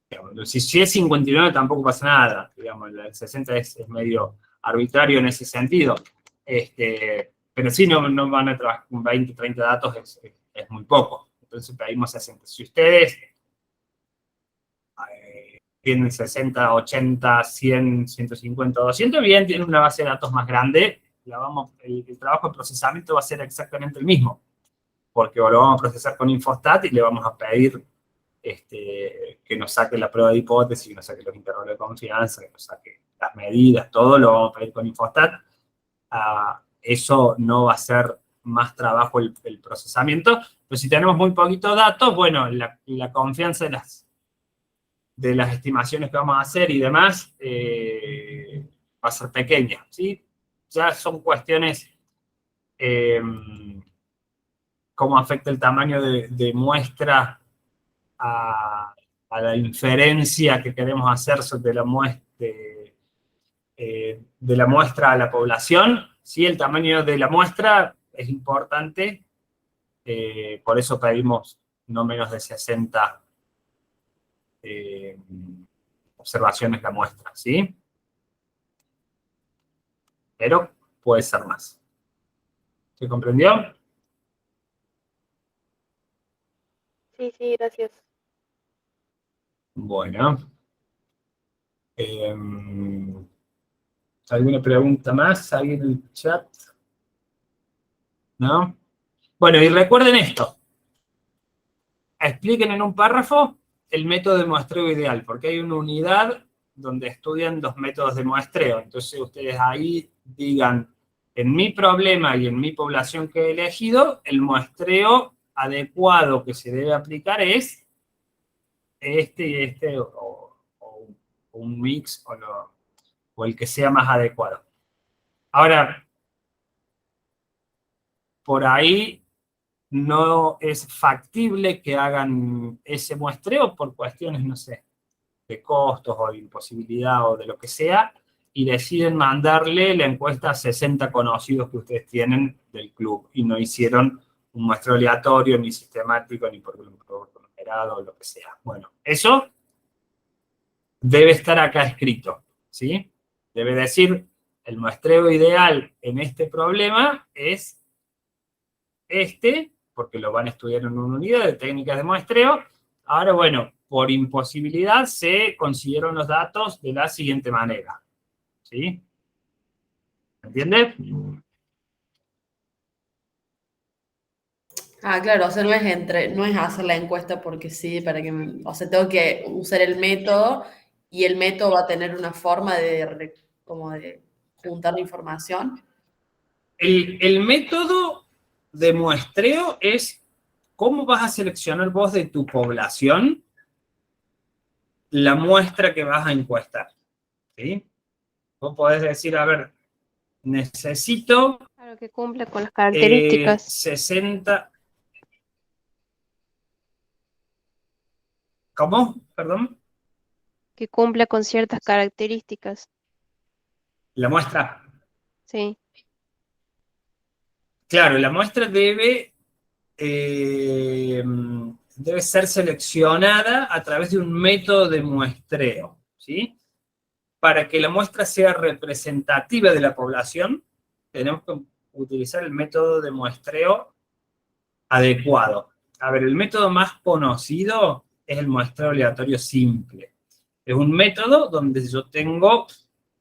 Digamos, si es 59 tampoco pasa nada, digamos, el 60 es medio arbitrario en ese sentido. Pero sí, no van a trabajar con 20, 30 datos, es muy poco. Entonces pedimos 60. Si ustedes tienen 60, 80, 100, 150, 200, bien, tienen una base de datos más grande, el trabajo de procesamiento va a ser exactamente el mismo, porque lo vamos a procesar con Infostat y le vamos a pedir que nos saque la prueba de hipótesis, que nos saque los intervalos de confianza, que nos saque las medidas, todo lo vamos a pedir con Infostat. Eso no va a ser más trabajo el procesamiento, pero si tenemos muy poquitos datos, bueno, la confianza de las estimaciones que vamos a hacer y demás va a ser pequeña, ¿sí? Ya son cuestiones cómo afecta el tamaño de muestra a la inferencia que queremos hacer sobre de la muestra a la población. Sí, el tamaño de la muestra es importante, por eso pedimos no menos de 60 observaciones la muestra, ¿sí? Pero puede ser más. ¿Se comprendió? Sí, gracias. Bueno. ¿Alguna pregunta más? ¿Alguien en el chat? ¿No? Bueno, y recuerden esto. Expliquen en un párrafo el método de muestreo ideal, porque hay una unidad donde estudian los métodos de muestreo. Entonces ustedes ahí digan, en mi problema y en mi población que he elegido, el muestreo adecuado que se debe aplicar es este y este, o un mix, o el que sea más adecuado. Ahora, por ahí no es factible que hagan ese muestreo por cuestiones, no sé, de costos o de imposibilidad o de lo que sea, y deciden mandarle la encuesta a 60 conocidos que ustedes tienen del club y no hicieron un muestreo aleatorio, ni sistemático, ni por grupo numerado o lo que sea. Bueno, eso debe estar acá escrito, ¿sí? Debe decir, el muestreo ideal en este problema es porque lo van a estudiar en una unidad de técnicas de muestreo. Ahora, bueno, por imposibilidad se consiguieron los datos de la siguiente manera. ¿Sí? ¿Entiendes? Claro, o sea, no es hacer la encuesta porque sí, o sea, tengo que usar el método y el método va a tener una forma como de juntar la información. El método de muestreo es cómo vas a seleccionar vos de tu población la muestra que vas a encuestar, ¿sí? Vos podés decir, a ver, necesito Claro, que cumple con las características. 60... ¿Cómo? Perdón. Que cumpla con ciertas características. La muestra. Sí. Claro, la muestra debe ser seleccionada a través de un método de muestreo, ¿sí? Para que la muestra sea representativa de la población, tenemos que utilizar el método de muestreo adecuado. A ver, el método más conocido es el muestreo aleatorio simple. Es un método donde yo tengo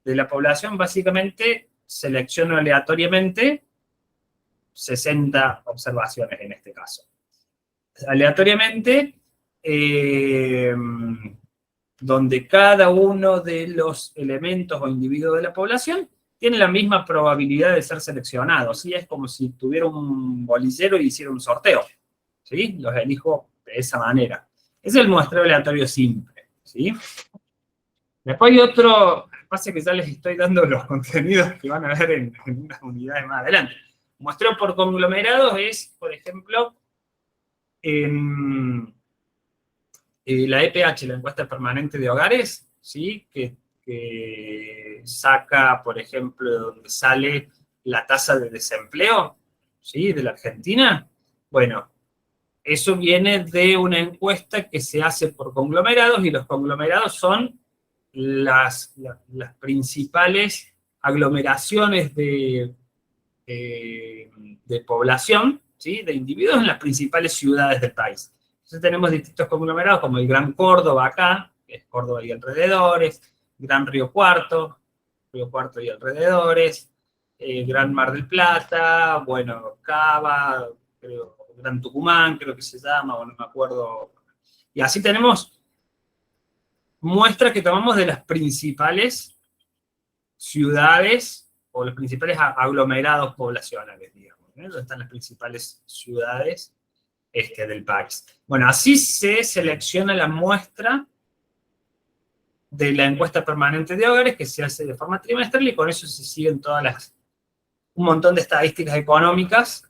de la población, básicamente, selecciono aleatoriamente 60 observaciones en este caso. Aleatoriamente, donde cada uno de los elementos o individuos de la población tiene la misma probabilidad de ser seleccionado, ¿sí? Es como si tuviera un bolillero y hiciera un sorteo, ¿sí? Los elijo de esa manera. Es el muestreo aleatorio simple, ¿sí? Después hay otro, pasa que ya les estoy dando los contenidos que van a ver en unas unidades más adelante. Muestreo por conglomerados es, por ejemplo, en la EPH, la encuesta permanente de hogares, ¿sí? Que saca, por ejemplo, donde sale la tasa de desempleo, ¿sí? De la Argentina. Bueno, eso viene de una encuesta que se hace por conglomerados, y los conglomerados son las principales aglomeraciones de población, ¿sí? De individuos en las principales ciudades del país. Entonces tenemos distintos conglomerados como el Gran Córdoba acá, que es Córdoba y alrededores, Gran Río Cuarto y alrededores, Gran Mar del Plata, bueno, Cava, creo, Gran Tucumán, creo que se llama, o no me acuerdo. Y así tenemos muestras que tomamos de las principales ciudades o los principales aglomerados poblacionales, digamos, ¿no? Donde están las principales ciudades del país. Bueno, así se selecciona la muestra de la encuesta permanente de hogares, que se hace de forma trimestral, y con eso se siguen un montón de estadísticas económicas,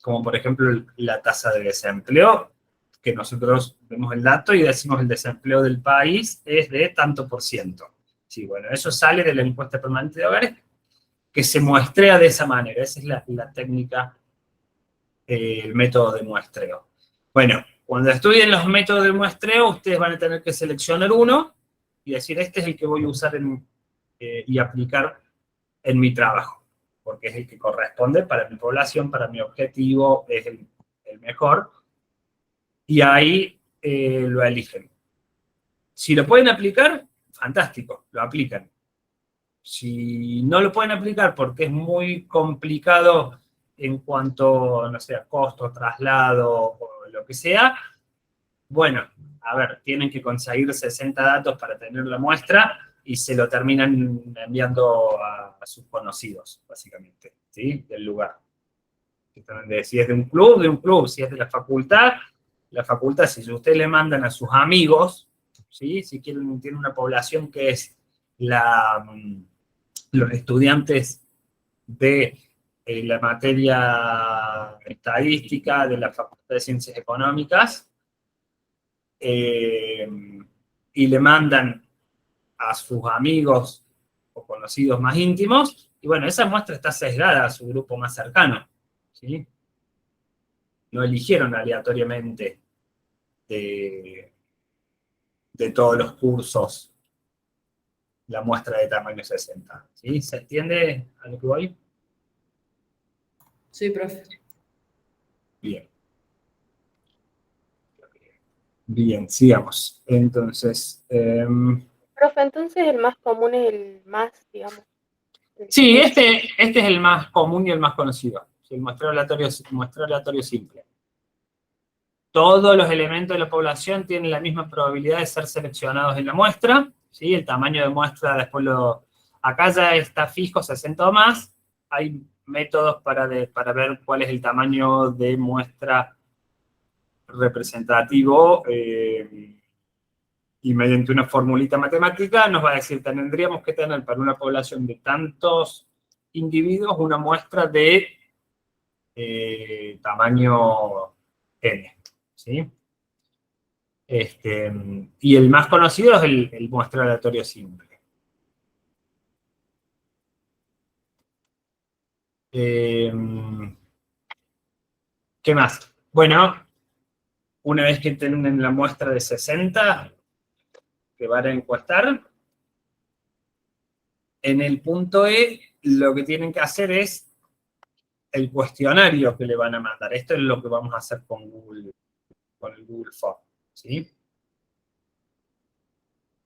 como por ejemplo la tasa de desempleo, que nosotros vemos el dato y decimos el desempleo del país es de tanto por ciento. Sí, bueno, eso sale de la encuesta permanente de hogares, que se muestrea de esa manera. Esa es la técnica, el método de muestreo. Bueno, cuando estudien los métodos de muestreo, ustedes van a tener que seleccionar uno y decir, este es el que voy a usar y aplicar en mi trabajo, porque es el que corresponde para mi población, para mi objetivo, es el mejor, y ahí lo eligen. Si lo pueden aplicar, fantástico, lo aplican. Si no lo pueden aplicar porque es muy complicado en cuanto, no sé, a costo, traslado o lo que sea, bueno, a ver, tienen que conseguir 60 datos para tener la muestra y se lo terminan enviando a sus conocidos, básicamente, ¿sí? Del lugar. Si es de un club, si es de la facultad, si ustedes le mandan a sus amigos, ¿sí? Si tienen una población que es los estudiantes de la materia estadística de la Facultad de Ciencias Económicas, y le mandan a sus amigos o conocidos más íntimos, y bueno, esa muestra está sesgada a su grupo más cercano, ¿sí? No eligieron aleatoriamente de todos los cursos la muestra de tamaño 60, ¿sí? ¿Se entiende a lo que voy? Sí, profe. Bien. Bien, sigamos. Entonces, Profe, entonces el más común es el más, digamos. sí, este es el más común y el más conocido. El muestreo aleatorio simple. Todos los elementos de la población tienen la misma probabilidad de ser seleccionados en la muestra, ¿sí? El tamaño de muestra después acá ya está fijo, 60 o más, hay métodos para ver cuál es el tamaño de muestra representativo, y mediante una formulita matemática nos va a decir, tendríamos que tener para una población de tantos individuos una muestra de tamaño n, ¿sí? Y el más conocido es el muestreo aleatorio simple. ¿Qué más? Bueno, una vez que tienen la muestra de 60 que van a encuestar, en el punto E lo que tienen que hacer es el cuestionario que le van a mandar. Esto es lo que vamos a hacer con Google, con el Google Form, ¿sí?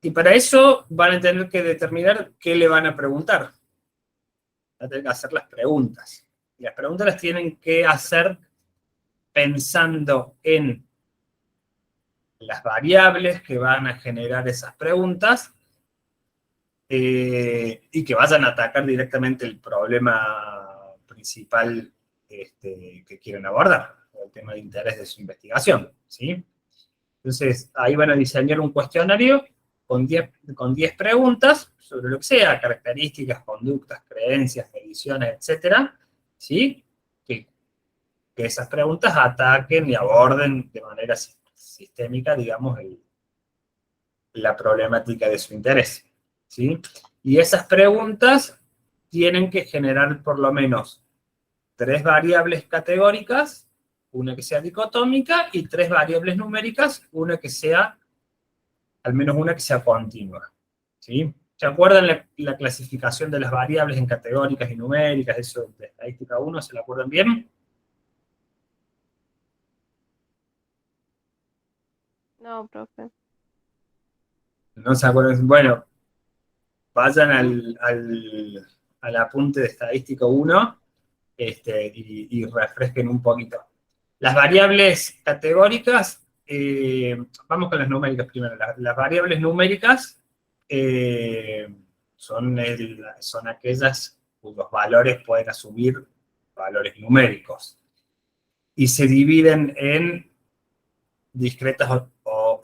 Y para eso van a tener que determinar qué le van a preguntar. Van a tener que hacer las preguntas. Y las preguntas las tienen que hacer pensando en las variables que van a generar esas preguntas, y que vayan a atacar directamente el problema principal que quieren abordar, el tema de interés de su investigación, ¿sí? Entonces, ahí van a diseñar un cuestionario con 10 preguntas sobre lo que sea, características, conductas, creencias, mediciones, etcétera, ¿sí? Que esas preguntas ataquen y aborden de manera sistémica, digamos, la problemática de su interés, ¿sí? Y esas preguntas tienen que generar por lo menos 3 variables categóricas, una que sea dicotómica, y 3 variables numéricas, al menos una que sea continua, ¿sí? ¿Se acuerdan la clasificación de las variables en categóricas y numéricas? Eso de estadística 1, ¿se la acuerdan bien? No, profe. No se acuerdan. Bueno, vayan al apunte de estadística 1, y refresquen un poquito. Las variables categóricas, vamos con las numéricas primero. Las variables numéricas son aquellas cuyos valores pueden asumir valores numéricos. Y se dividen en discretas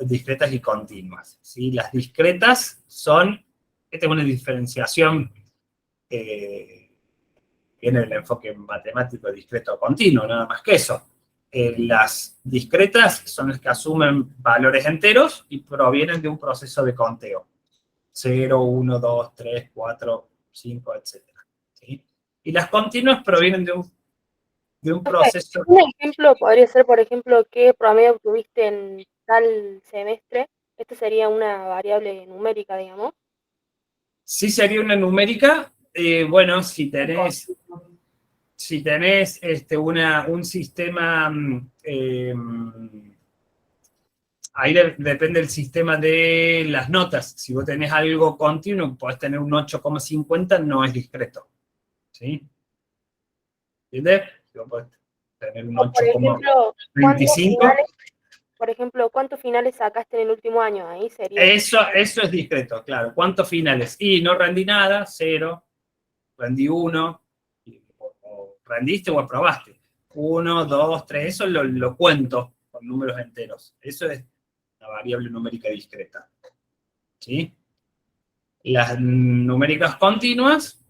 discretas y continuas, ¿sí? Las discretas son, esta es una diferenciación, viene del enfoque matemático discreto o continuo, nada más que eso. Las discretas son las que asumen valores enteros y provienen de un proceso de conteo. 0, 1, 2, 3, 4, 5, etc. ¿Sí? Y las continuas provienen de un proceso. Un ejemplo podría ser, por ejemplo, qué promedio obtuviste en tal semestre. Esta sería una variable numérica, digamos. Sí sería una numérica. Bueno, si tenés un sistema, ahí depende del sistema de las notas. Si vos tenés algo continuo, podés tener un 8,50, no es discreto, ¿sí? ¿Entiendes? Si vos podés tener un O, por ejemplo, 8,25. ¿cuántos finales sacaste en el último año? Ahí sería. Eso es discreto, claro. ¿Cuántos finales? Y no rendí nada, 0, rendí 1, o rendiste o aprobaste. 1, 2, 3, eso lo cuento con números enteros. Eso es la variable numérica discreta, ¿sí? Las numéricas continuas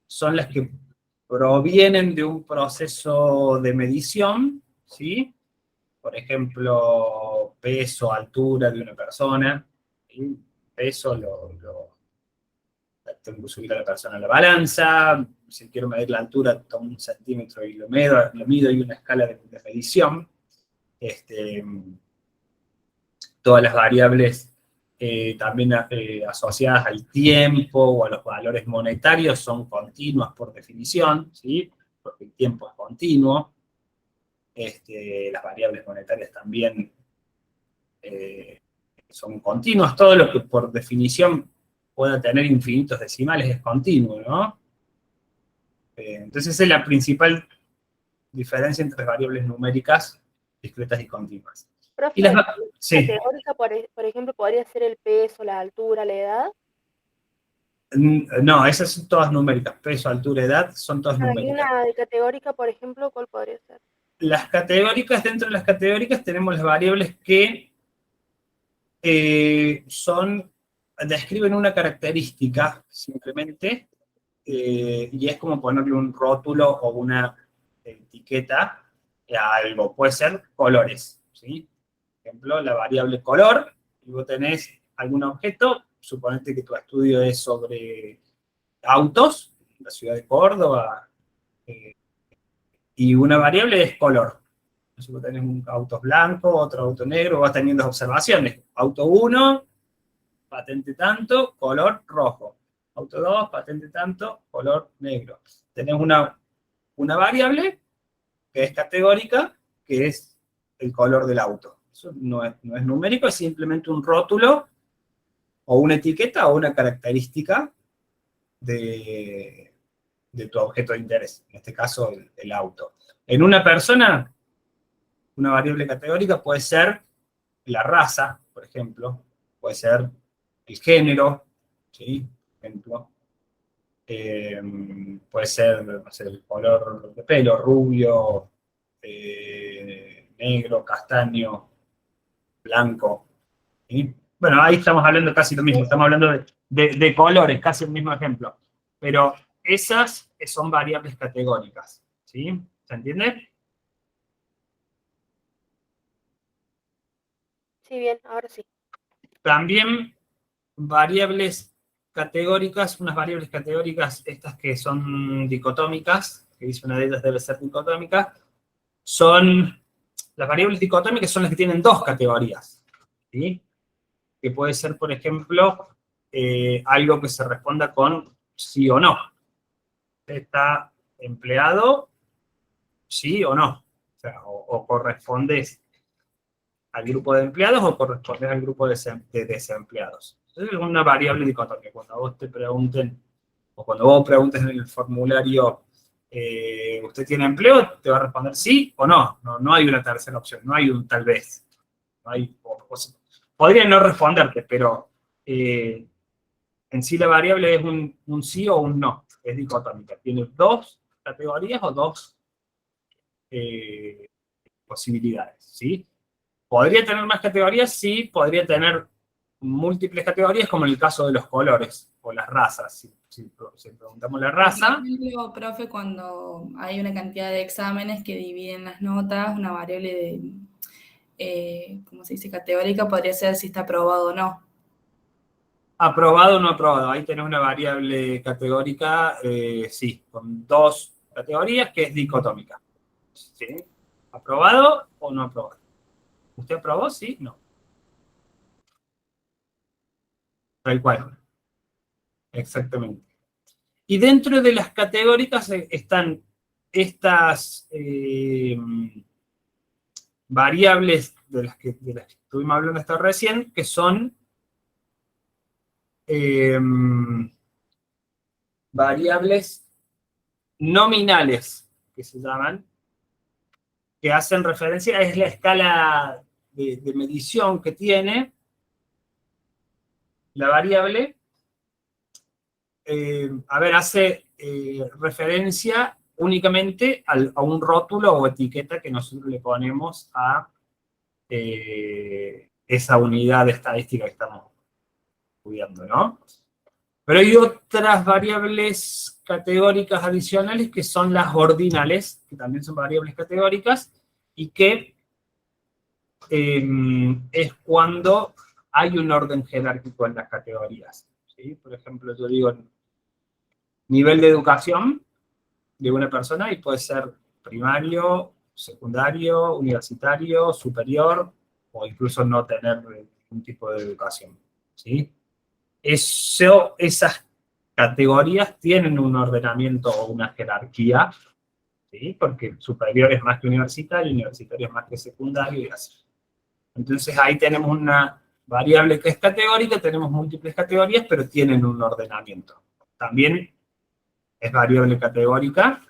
son las que provienen de un proceso de medición, ¿sí? Por ejemplo, peso, altura de una persona. ¿Sí? Peso tengo que subir a la persona a la balanza. Si quiero medir la altura, tomo 1 centímetro y lo mido, y una escala de medición. Todas las variables también asociadas al tiempo o a los valores monetarios son continuas por definición, ¿sí? Porque el tiempo es continuo. Las variables monetarias también son continuas. Todo lo que por definición pueda tener infinitos decimales es continuo, ¿no? Entonces esa es la principal diferencia entre variables numéricas, discretas y continuas. Profe, Y sí. categórica, por ejemplo, podría ser el peso, la altura, la edad. No, esas son todas numéricas. Peso, altura, edad, son todas Y numéricas. una de categórica, por ejemplo, ¿cuál podría ser? Las categóricas, dentro de las categóricas tenemos las variables que describen una característica, simplemente, y es como ponerle un rótulo o una etiqueta a algo. Puede ser colores, ¿sí? Por ejemplo, la variable color, y vos tenés algún objeto, suponete que tu estudio es sobre autos, en la ciudad de Córdoba, y una variable es color. Si vos tenés un auto blanco, otro auto negro, vas teniendo observaciones. Auto 1, patente tanto, color rojo. Auto 2, patente tanto, color negro. Tenés una variable que es categórica, que es el color del auto. Eso no es numérico, es simplemente un rótulo o una etiqueta o una característica de tu objeto de interés, en este caso el auto. En una persona, una variable categórica puede ser la raza, por ejemplo, puede ser el género, ¿sí? Por ejemplo, puede ser, no sé, el color de pelo, rubio, negro, castaño, blanco, ¿sí? Bueno, ahí estamos hablando casi lo mismo, estamos hablando de colores, casi el mismo ejemplo. Pero esas son variables categóricas, ¿sí? ¿Se entiende? Sí, bien, ahora sí. También variables categóricas, unas variables categóricas, estas que son dicotómicas, que dice una de ellas debe ser dicotómica, las variables dicotómicas son las que tienen dos categorías, ¿sí? Que puede ser, por ejemplo, algo que se responda con sí o no. ¿Está empleado? ¿Sí o no? O sea, o correspondes al grupo de empleados o correspondes al grupo de desempleados. Entonces es una variable dicotómica. Cuando vos te pregunten, o cuando vos preguntes en el formulario, ¿usted tiene empleo? Te va a responder sí o no. No hay una tercera opción, no hay un tal vez. No hay, podría no responderte, pero en sí la variable es un sí o un no. Es dicotómica. Tiene dos categorías o dos posibilidades, ¿sí? ¿Podría tener más categorías? Sí, podría tener múltiples categorías, como en el caso de los colores o las razas. Si preguntamos la raza. Por ejemplo, profe, cuando hay una cantidad de exámenes que dividen las notas, una variable de, ¿cómo se dice? Categórica podría ser si está aprobado o no. Aprobado o no aprobado. Ahí tenés una variable categórica, sí, con dos categorías que es dicotómica. ¿Sí? ¿Aprobado o no aprobado? ¿Usted aprobó? Sí, no. Tal cual. Exactamente. Y dentro de las categóricas están estas variables de las que estuvimos hablando hasta recién, que son variables nominales, que se llaman, que hacen referencia, es la escala de medición que tiene la variable. Hace referencia únicamente a un rótulo o etiqueta que nosotros le ponemos a esa unidad de estadística que estamos estudiando, ¿no? Pero hay otras variables categóricas adicionales que son las ordinales, que también son variables categóricas, y que es cuando hay un orden jerárquico en las categorías, ¿sí? Por ejemplo, yo digo nivel de educación de una persona y puede ser primario, secundario, universitario, superior, o incluso no tener ningún tipo de educación, ¿sí? Esas categorías tienen un ordenamiento o una jerarquía, ¿sí? Porque superior es más que universitario, universitario es más que secundario y así. Entonces ahí tenemos una variable que es categórica, tenemos múltiples categorías, pero tienen un ordenamiento. También es variable categórica,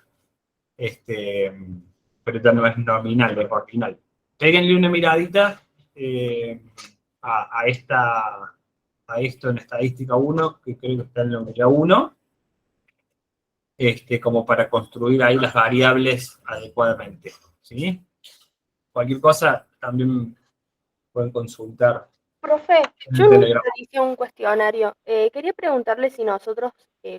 pero ya no es nominal, es ordinal. Péguenle una miradita a esta a esto en estadística 1, que creo que está en la unidad 1, como para construir ahí las variables adecuadamente, ¿sí? Cualquier cosa también pueden consultar Profe, en yo el nunca Telegram. hice un cuestionario. Quería preguntarle si nosotros,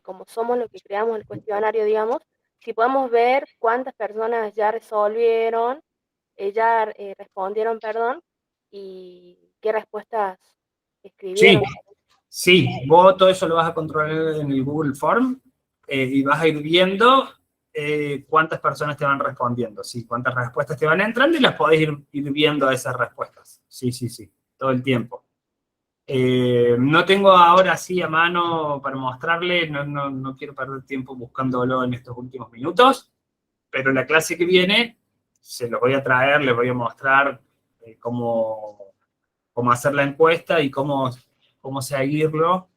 como somos los que creamos el cuestionario, digamos, si podemos ver cuántas personas ya resolvieron, respondieron, perdón, y qué respuestas Sí, escribieron. sí, vos todo eso lo vas a controlar en el Google Form y vas a ir viendo cuántas personas te van respondiendo, ¿sí? Cuántas respuestas te van entrando y las podés ir viendo esas respuestas. Sí, sí, sí, todo el tiempo. No tengo ahora sí a mano para mostrarle, no quiero perder tiempo buscándolo en estos últimos minutos, pero la clase que viene se los voy a traer, les voy a mostrar cómo hacer la encuesta y cómo seguirlo,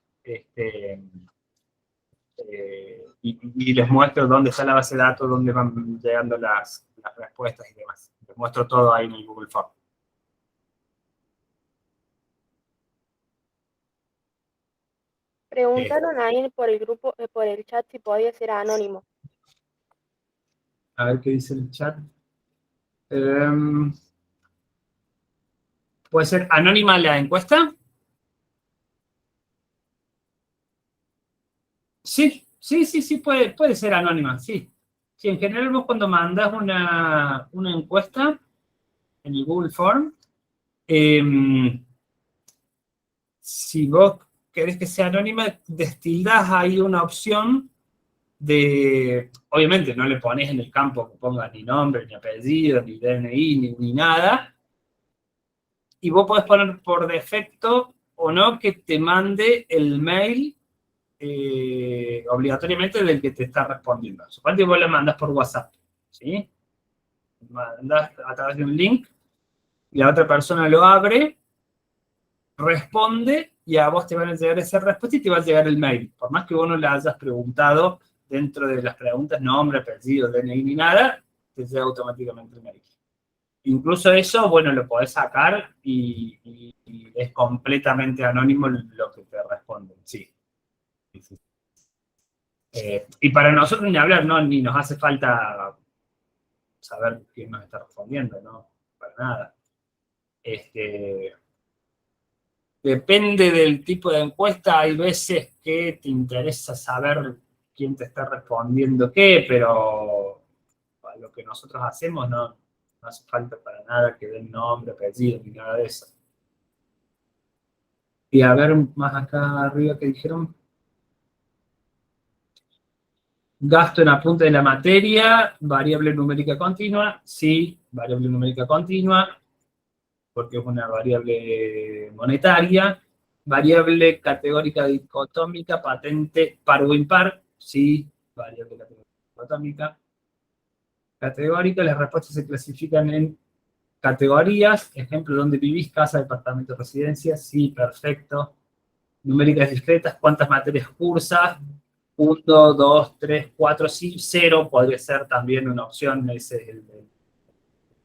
y les muestro dónde está la base de datos, dónde van llegando las respuestas y demás. Les muestro todo ahí en el Google Form. Preguntaron ahí por el grupo, por el chat si podía ser anónimo. A ver qué dice el chat. ¿Puede ser anónima la encuesta? Sí, sí, sí, sí, puede ser anónima, sí. Sí, en general vos cuando mandás una encuesta en el Google Form, si vos querés que sea anónima, destildás ahí una opción obviamente no le pones en el campo que ponga ni nombre, ni apellido, ni DNI, ni nada, y vos podés poner por defecto o no que te mande el mail obligatoriamente del que te está respondiendo. Suponete que vos le mandás por WhatsApp, ¿sí? Mandás a través de un link, y la otra persona lo abre, responde, y a vos te van a llegar esa respuesta y te va a llegar el mail. Por más que vos no le hayas preguntado dentro de las preguntas nombre, apellido, DNI ni nada, te llega automáticamente el mail. Incluso eso, bueno, lo podés sacar y es completamente anónimo lo que te responden, sí. Sí. Y para nosotros ni hablar, ¿no? Ni nos hace falta saber quién nos está respondiendo, ¿no? Para nada. Depende del tipo de encuesta, hay veces que te interesa saber quién te está respondiendo qué, pero para lo que nosotros hacemos no hace falta para nada que den nombre, apellido, ni nada de eso. Y a ver más acá arriba que dijeron. Gasto en apunte de la materia, variable numérica continua, sí, variable numérica continua, porque es una variable monetaria. Variable categórica dicotómica, patente par o impar, sí, variable categórica dicotómica. Categórica, las respuestas se clasifican en categorías, ejemplo, ¿dónde vivís? Casa, departamento, residencia, sí, perfecto. Numéricas discretas, ¿cuántas materias cursas? 1, 2, 3, 4, sí, 0 podría ser también una opción, ese es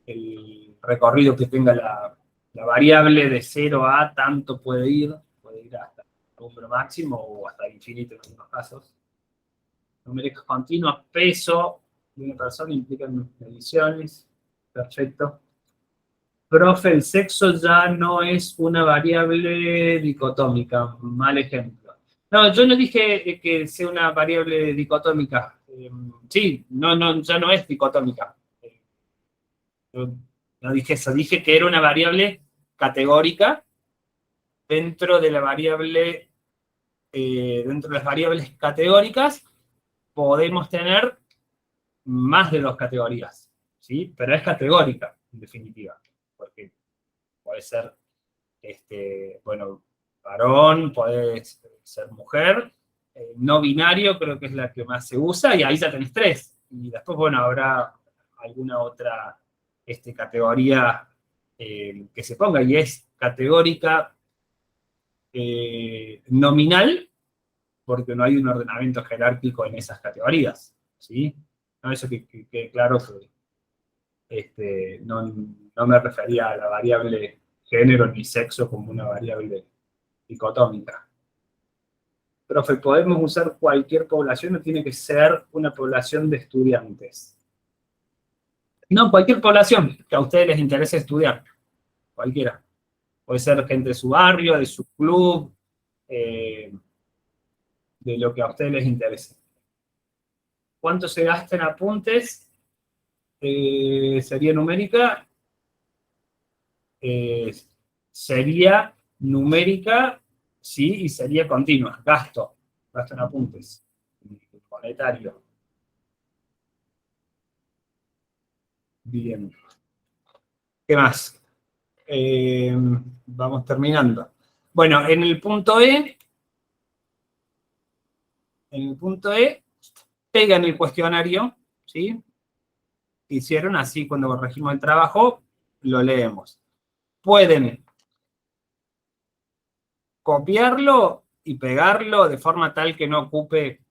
el recorrido que tenga la variable de 0 a tanto puede ir hasta el número máximo o hasta el infinito en algunos casos. Numéricas continuas, peso de una persona implican mediciones, perfecto. Profe, el sexo ya no es una variable dicotómica, mal ejemplo. No, yo no dije que sea una variable dicotómica. Sí, ya no es dicotómica. Yo no dije eso, dije que era una variable categórica dentro de la variable, dentro de las variables categóricas podemos tener más de 2 categorías, ¿sí? Pero es categórica, en definitiva, porque puede ser, bueno, varón, puede ser mujer, no binario creo que es la que más se usa, y ahí ya tenés 3. Y después, bueno, habrá alguna otra categoría que se ponga, y es categórica nominal, porque no hay un ordenamiento jerárquico en esas categorías, ¿sí? No, eso que claro que no me refería a la variable género ni sexo como una variable dicotómica. Profe, ¿podemos usar cualquier población o tiene que ser una población de estudiantes? No, cualquier población que a ustedes les interese estudiar. Cualquiera. Puede ser gente de su barrio, de su club, de lo que a ustedes les interese. ¿Cuánto se gasta en apuntes? Sería numérica. Sería numérica, sí, y sería continua. Gasto en apuntes. Monetario. Bien. ¿Qué más? Vamos terminando. Bueno, en el punto E, pegan el cuestionario, ¿sí? Hicieron así cuando corregimos el trabajo, lo leemos. Pueden copiarlo y pegarlo de forma tal que no ocupe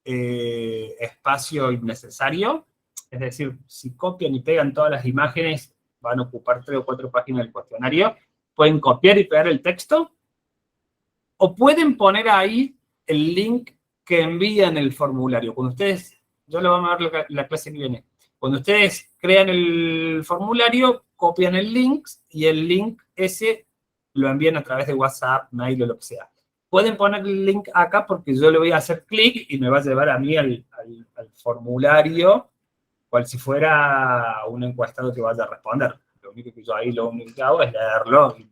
espacio innecesario. Es decir, si copian y pegan todas las imágenes, van a ocupar 3 o 4 páginas del cuestionario. Pueden copiar y pegar el texto, o pueden poner ahí el link que envían el formulario. Cuando ustedes, yo lo vamos a ver la clase que viene, cuando ustedes crean el formulario, copian el link y el link ese lo envían a través de WhatsApp, mail o lo que sea. Pueden poner el link acá porque yo le voy a hacer clic y me va a llevar a mí al formulario, cual si fuera un encuestado que vaya a responder. Lo único que yo ahí lo único que hago es leerlo y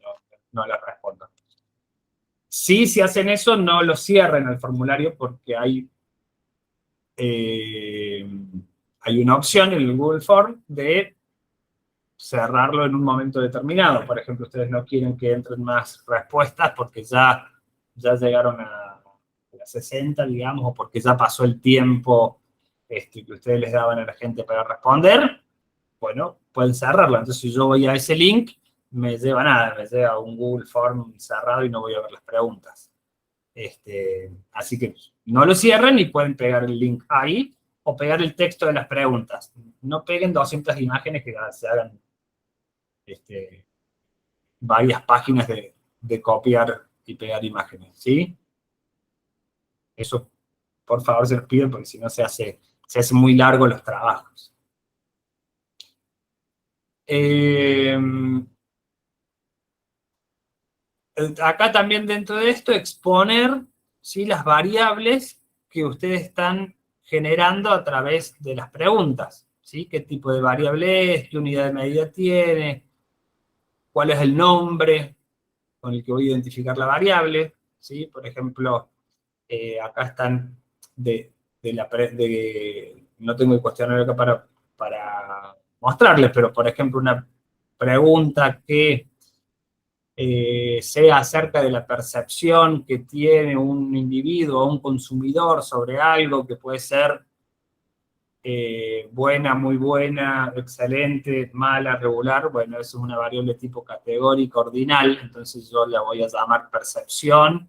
no le respondo. Sí, si hacen eso, no lo cierren el formulario porque hay una opción en el Google Form de cerrarlo en un momento determinado. Por ejemplo, ustedes no quieren que entren más respuestas porque ya llegaron a las 60, digamos, o porque ya pasó el tiempo que ustedes les daban a la gente para responder. Bueno, pueden cerrarlo. Entonces, si yo voy a ese link, me lleva nada, me lleva a un Google Form cerrado y no voy a ver las preguntas. Así que no lo cierren y pueden pegar el link ahí o pegar el texto de las preguntas. No peguen 200 imágenes que se hagan varias páginas de copiar y pegar imágenes, ¿sí? Eso, por favor, se los piden porque si no se hace muy largo los trabajos. Acá también dentro de esto exponer, ¿sí?, las variables que ustedes están generando a través de las preguntas, ¿sí? ¿Qué tipo de variable es? ¿Qué unidad de medida tiene? ¿Cuál es el nombre con el que voy a identificar la variable? ¿Sí? Por ejemplo, acá están no tengo el cuestionario acá para mostrarles, pero por ejemplo una pregunta que sea acerca de la percepción que tiene un individuo o un consumidor sobre algo que puede ser buena, muy buena, excelente, mala, regular. Bueno, eso es una variable tipo categórica ordinal, entonces yo la voy a llamar percepción.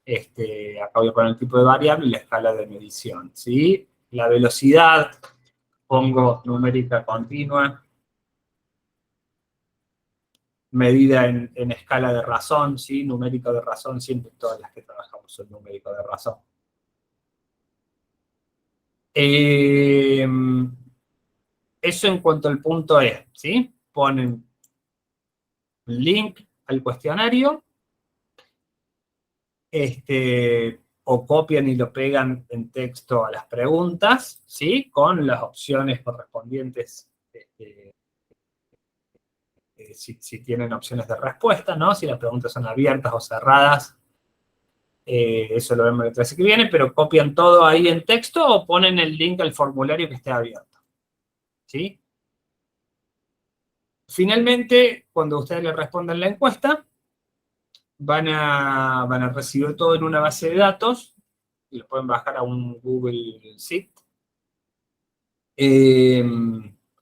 Acá voy a poner el tipo de variable y la escala de medición, ¿sí? La velocidad, pongo numérica continua. Medida en escala de razón, ¿sí? Numérico de razón, siempre todas las que trabajamos son numérico de razón. Eso en cuanto al punto E, ¿sí? Ponen link al cuestionario, o copian y lo pegan en texto a las preguntas, ¿sí? Con las opciones correspondientes, si tienen opciones de respuesta, ¿no? Si las preguntas son abiertas o cerradas, eso lo vemos en la clase que viene, pero copian todo ahí en texto o ponen el link al formulario que esté abierto, ¿sí? Finalmente, cuando ustedes le respondan la encuesta, van a recibir todo en una base de datos, y lo pueden bajar a un Google Sheet,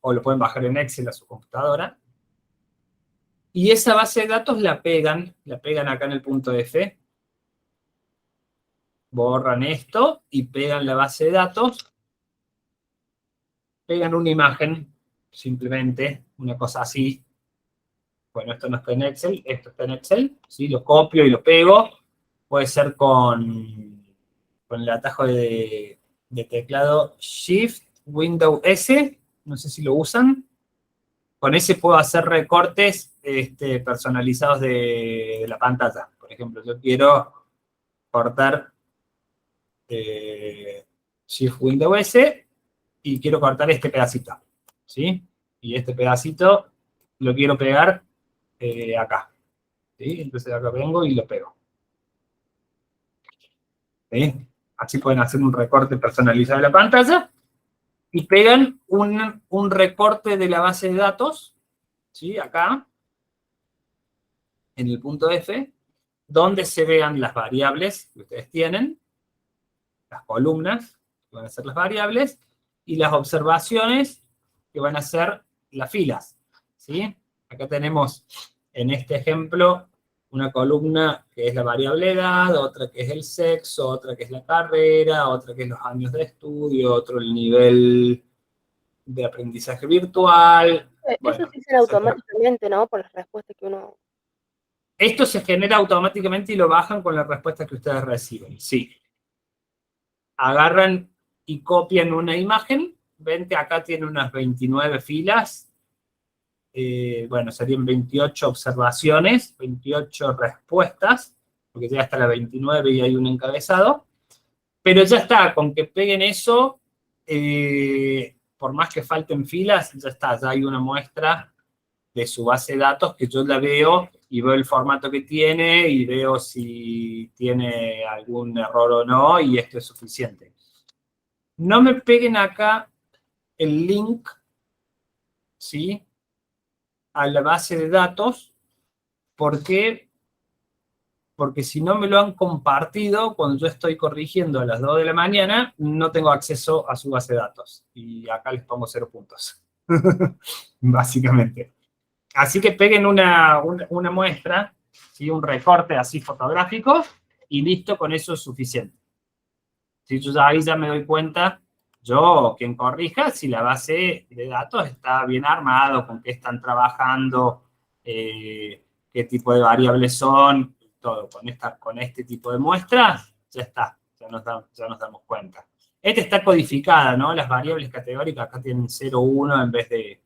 o lo pueden bajar en Excel a su computadora, y esa base de datos la pegan acá en el punto F, borran esto y pegan la base de datos, pegan una imagen, simplemente, una cosa así, Bueno, esto no está en Excel, esto está en Excel, ¿sí? Lo copio y lo pego. Puede ser con el atajo de teclado Shift, Windows S, no sé si lo usan. Con ese puedo hacer recortes personalizados de la pantalla. Por ejemplo, yo quiero cortar Shift Windows S y quiero cortar este pedacito, ¿sí? Y este pedacito lo quiero pegar acá, ¿sí? Entonces acá vengo y lo pego. ¿Sí? Así pueden hacer un recorte personalizado de la pantalla y pegan un recorte de la base de datos, ¿sí? Acá, en el punto F, donde se vean las variables que ustedes tienen, las columnas, que van a ser las variables, y las observaciones, que van a ser las filas, ¿sí? Acá tenemos, en este ejemplo, una columna que es la variable edad, otra que es el sexo, otra que es la carrera, otra que es los años de estudio, otro el nivel de aprendizaje virtual. Bueno, Eso se hace automáticamente, ¿no? Por las respuestas que uno... esto se genera automáticamente y lo bajan con la respuesta que ustedes reciben, sí. Agarran y copian una imagen, ven que acá tiene unas 29 filas, bueno, serían 28 observaciones, 28 respuestas, porque ya está la 29 y hay un encabezado, pero ya está, con que peguen eso, por más que falten filas, ya está, ya hay una muestra de su base de datos que yo la veo y veo el formato que tiene y veo si tiene algún error o no, y esto es suficiente. No me peguen acá el link, ¿sí?, a la base de datos. ¿Por qué? Porque si no me lo han compartido, cuando yo estoy corrigiendo a las 2 de la mañana, no tengo acceso a su base de datos. Y acá les pongo 0 puntos. Básicamente. Así que peguen una muestra, ¿sí?, un recorte así fotográfico, y listo, con eso es suficiente. Si yo ahí ya me doy cuenta, yo, quien corrija, si la base de datos está bien armado, con qué están trabajando, qué tipo de variables son, todo. Con este tipo de muestras, ya está, ya nos damos cuenta. Esta está codificada, ¿no? Las variables categóricas acá tienen 0, 1 en vez de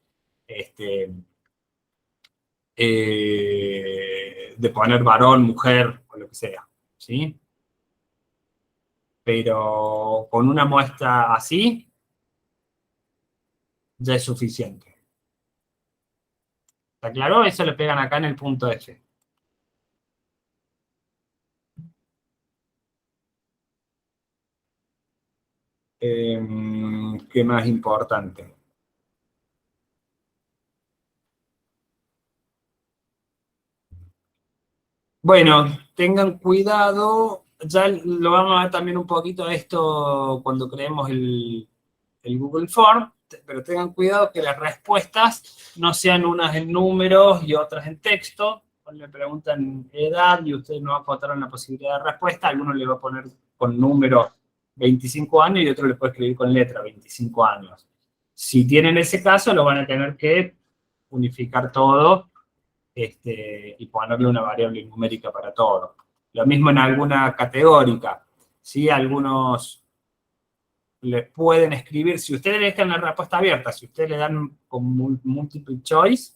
poner varón, mujer, o lo que sea, ¿sí? Pero con una muestra así, ya es suficiente. ¿Está claro? Eso lo pegan acá en el punto F. ¿Qué más importante? Bueno, tengan cuidado, ya lo vamos a ver también un poquito esto cuando creemos el Google Form, pero tengan cuidado que las respuestas no sean unas en números y otras en texto. Cuando le preguntan edad y ustedes no acotaron la posibilidad de respuesta, alguno le va a poner con número 25 años y otro le puede escribir con letra 25 años. Si tienen ese caso, lo van a tener que unificar todo y ponerle una variable numérica para todo. Lo mismo en alguna categórica, ¿sí? Algunos les pueden escribir, si ustedes le dejan la respuesta abierta, si ustedes le dan con multiple choice,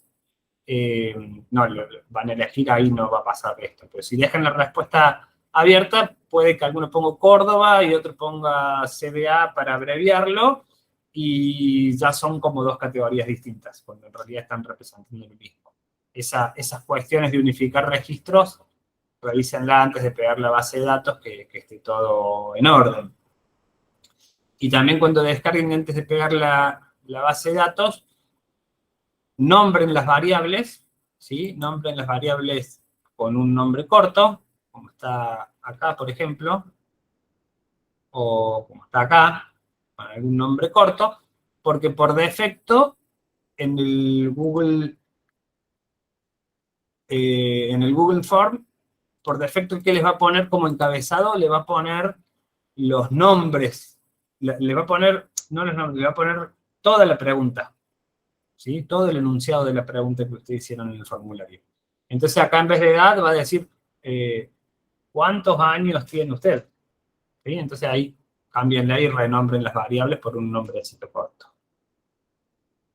no, van a elegir, ahí no va a pasar esto. Pero si dejan la respuesta abierta, puede que alguno ponga Córdoba y otro ponga CBA para abreviarlo, y ya son como dos categorías distintas, cuando en realidad están representando lo mismo. Esas cuestiones de unificar registros, revísenla antes de pegar la base de datos, que esté todo en orden. Y también cuando descarguen, antes de pegar la base de datos, nombren las variables, ¿sí? Nombren las variables con un nombre corto, como está acá, por ejemplo, o como está acá, con algún nombre corto, porque por defecto, en el Google Form, por defecto, ¿qué les va a poner como encabezado? Le va a poner los nombres, le va a poner, no los nombres, le va a poner toda la pregunta. ¿sí? Todo el enunciado de la pregunta que ustedes hicieron en el formulario. Entonces acá en vez de edad va a decir ¿cuántos años tiene usted? ¿Sí? Entonces ahí cámbienla y renombren las variables por un nombrecito corto.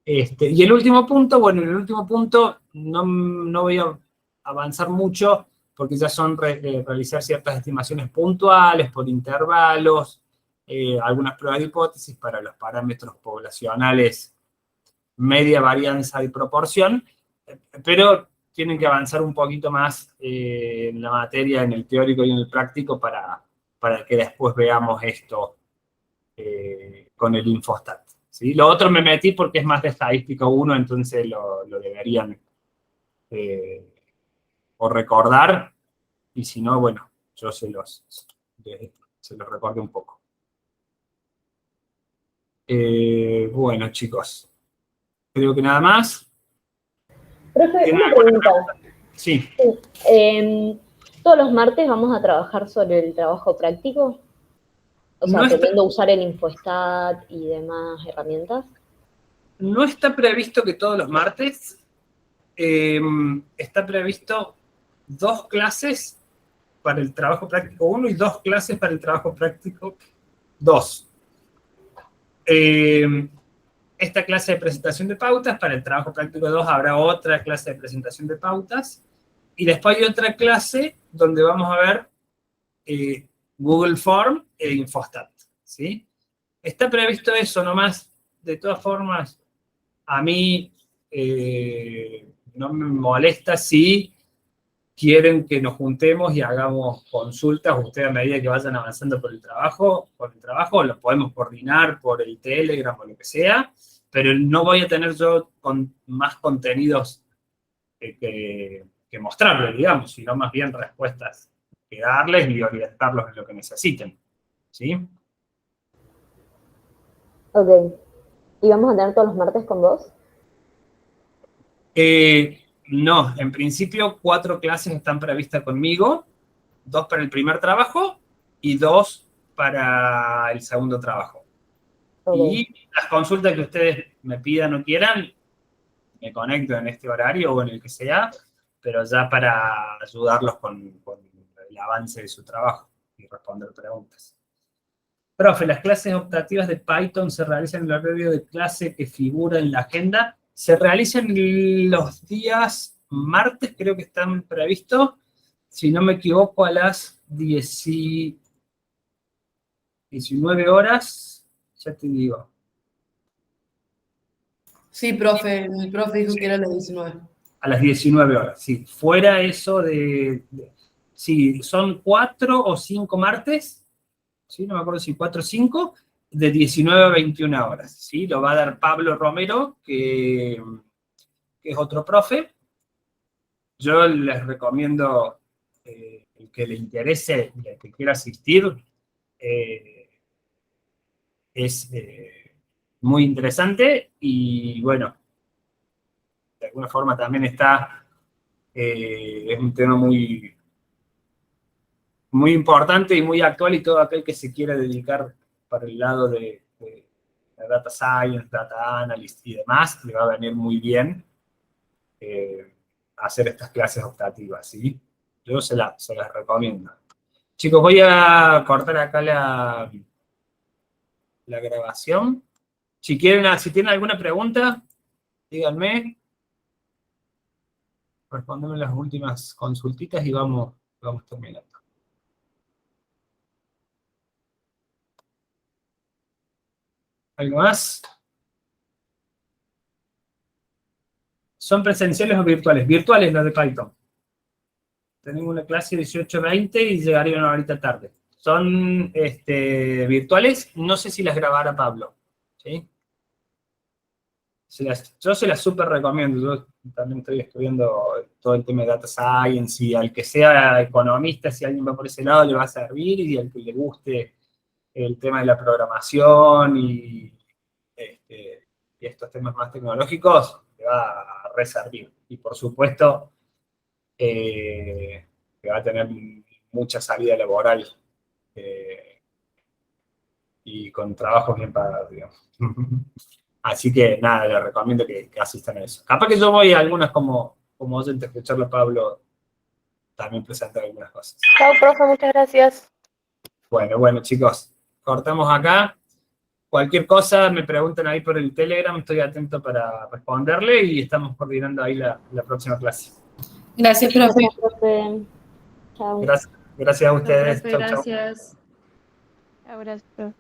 Y el último punto, bueno, en el último punto no voy a avanzar mucho porque ya son realizar ciertas estimaciones puntuales por intervalos, algunas pruebas de hipótesis para los parámetros poblacionales, media varianza y proporción, pero tienen que avanzar un poquito más en la materia, en el teórico y en el práctico para que después veamos esto con el Infostat. ¿Sí? Lo otro me metí porque es más de estadística 1, entonces lo deberían o recordar, y si no, bueno, yo se los recordé un poco. Bueno, chicos, creo que nada más. Profe, ¿Tienen una alguna pregunta. Sí. ¿Todos los martes vamos a trabajar sobre el trabajo práctico? O sea, No está- aprendiendo a usar el Infostat y demás herramientas. No está previsto que todos los martes. Está previsto 2 clases para el trabajo práctico 1 y 2 clases para el trabajo práctico 2. Esta clase de presentación de pautas, para el trabajo práctico 2 habrá otra clase de presentación de pautas, y después hay otra clase donde vamos a ver Google Form e Infostat, ¿sí? Está previsto eso nomás. De todas formas, a mí no me molesta si quieren que nos juntemos y hagamos consultas ustedes a medida que vayan avanzando por el trabajo, lo podemos coordinar por el Telegram o lo que sea, pero no voy a tener yo más contenidos que mostrarles, digamos, sino más bien respuestas que darles y orientarlos en lo que necesiten, ¿sí? Ok. ¿Y vamos a tener todos los martes con vos? No, en principio 4 clases están previstas conmigo, 2 para el primer trabajo y 2 para el segundo trabajo. Ok. Y las consultas que ustedes me pidan o quieran, me conecto en este horario o en el que sea, pero ya para ayudarlos con el avance de su trabajo y responder preguntas. Profe, las clases optativas de Python se realizan en el horario de clase que figura en la agenda. Se realizan los días martes, creo que están previstos, si no me equivoco, a las 19 horas, ya te digo. Sí, profe, el profe dijo que era a las 19. A las 19 horas, sí. Fuera eso sí, son 4 o 5 martes, ¿sí? No me acuerdo si 4 o 5, de 19 a 21 horas, ¿sí? Lo va a dar Pablo Romero, que es otro profe. Yo les recomiendo el que le interese, el que quiera asistir, es muy interesante y bueno, de alguna forma también es un tema muy, muy importante y muy actual, y todo aquel que se quiera dedicar para el lado de la data science, data analysis y demás, le va a venir muy bien hacer estas clases optativas, ¿sí? Yo se las recomiendo. Chicos, voy a cortar acá la grabación. Si tienen alguna pregunta, díganme. Respondeme las últimas consultitas y vamos terminando. ¿Algo más? ¿Son presenciales o virtuales? Virtuales los de Python. Tenemos una clase 18:20 y llegaría una horita tarde. Son virtuales, no sé si las grabará Pablo, ¿sí? Yo se las súper recomiendo. Yo también estoy estudiando todo el tema de data science, y al que sea economista, si alguien va por ese lado, le va a servir, y al que le guste el tema de la programación y estos temas más tecnológicos, le va a reservir. Y por supuesto, que va a tener mucha salida laboral y con trabajos bien pagados, digamos. Así que nada, les recomiendo que asistan a eso. Capaz que yo voy a algunas como oyente a escucharlo a Pablo también presentar algunas cosas. Chao, profe, muchas gracias. Bueno, chicos, cortamos acá. Cualquier cosa me preguntan ahí por el Telegram, estoy atento para responderle y estamos coordinando ahí la próxima clase. Gracias, profe. Profe. Chao. Gracias a ustedes. Profe, Chau, chau. gracias. Abrazo.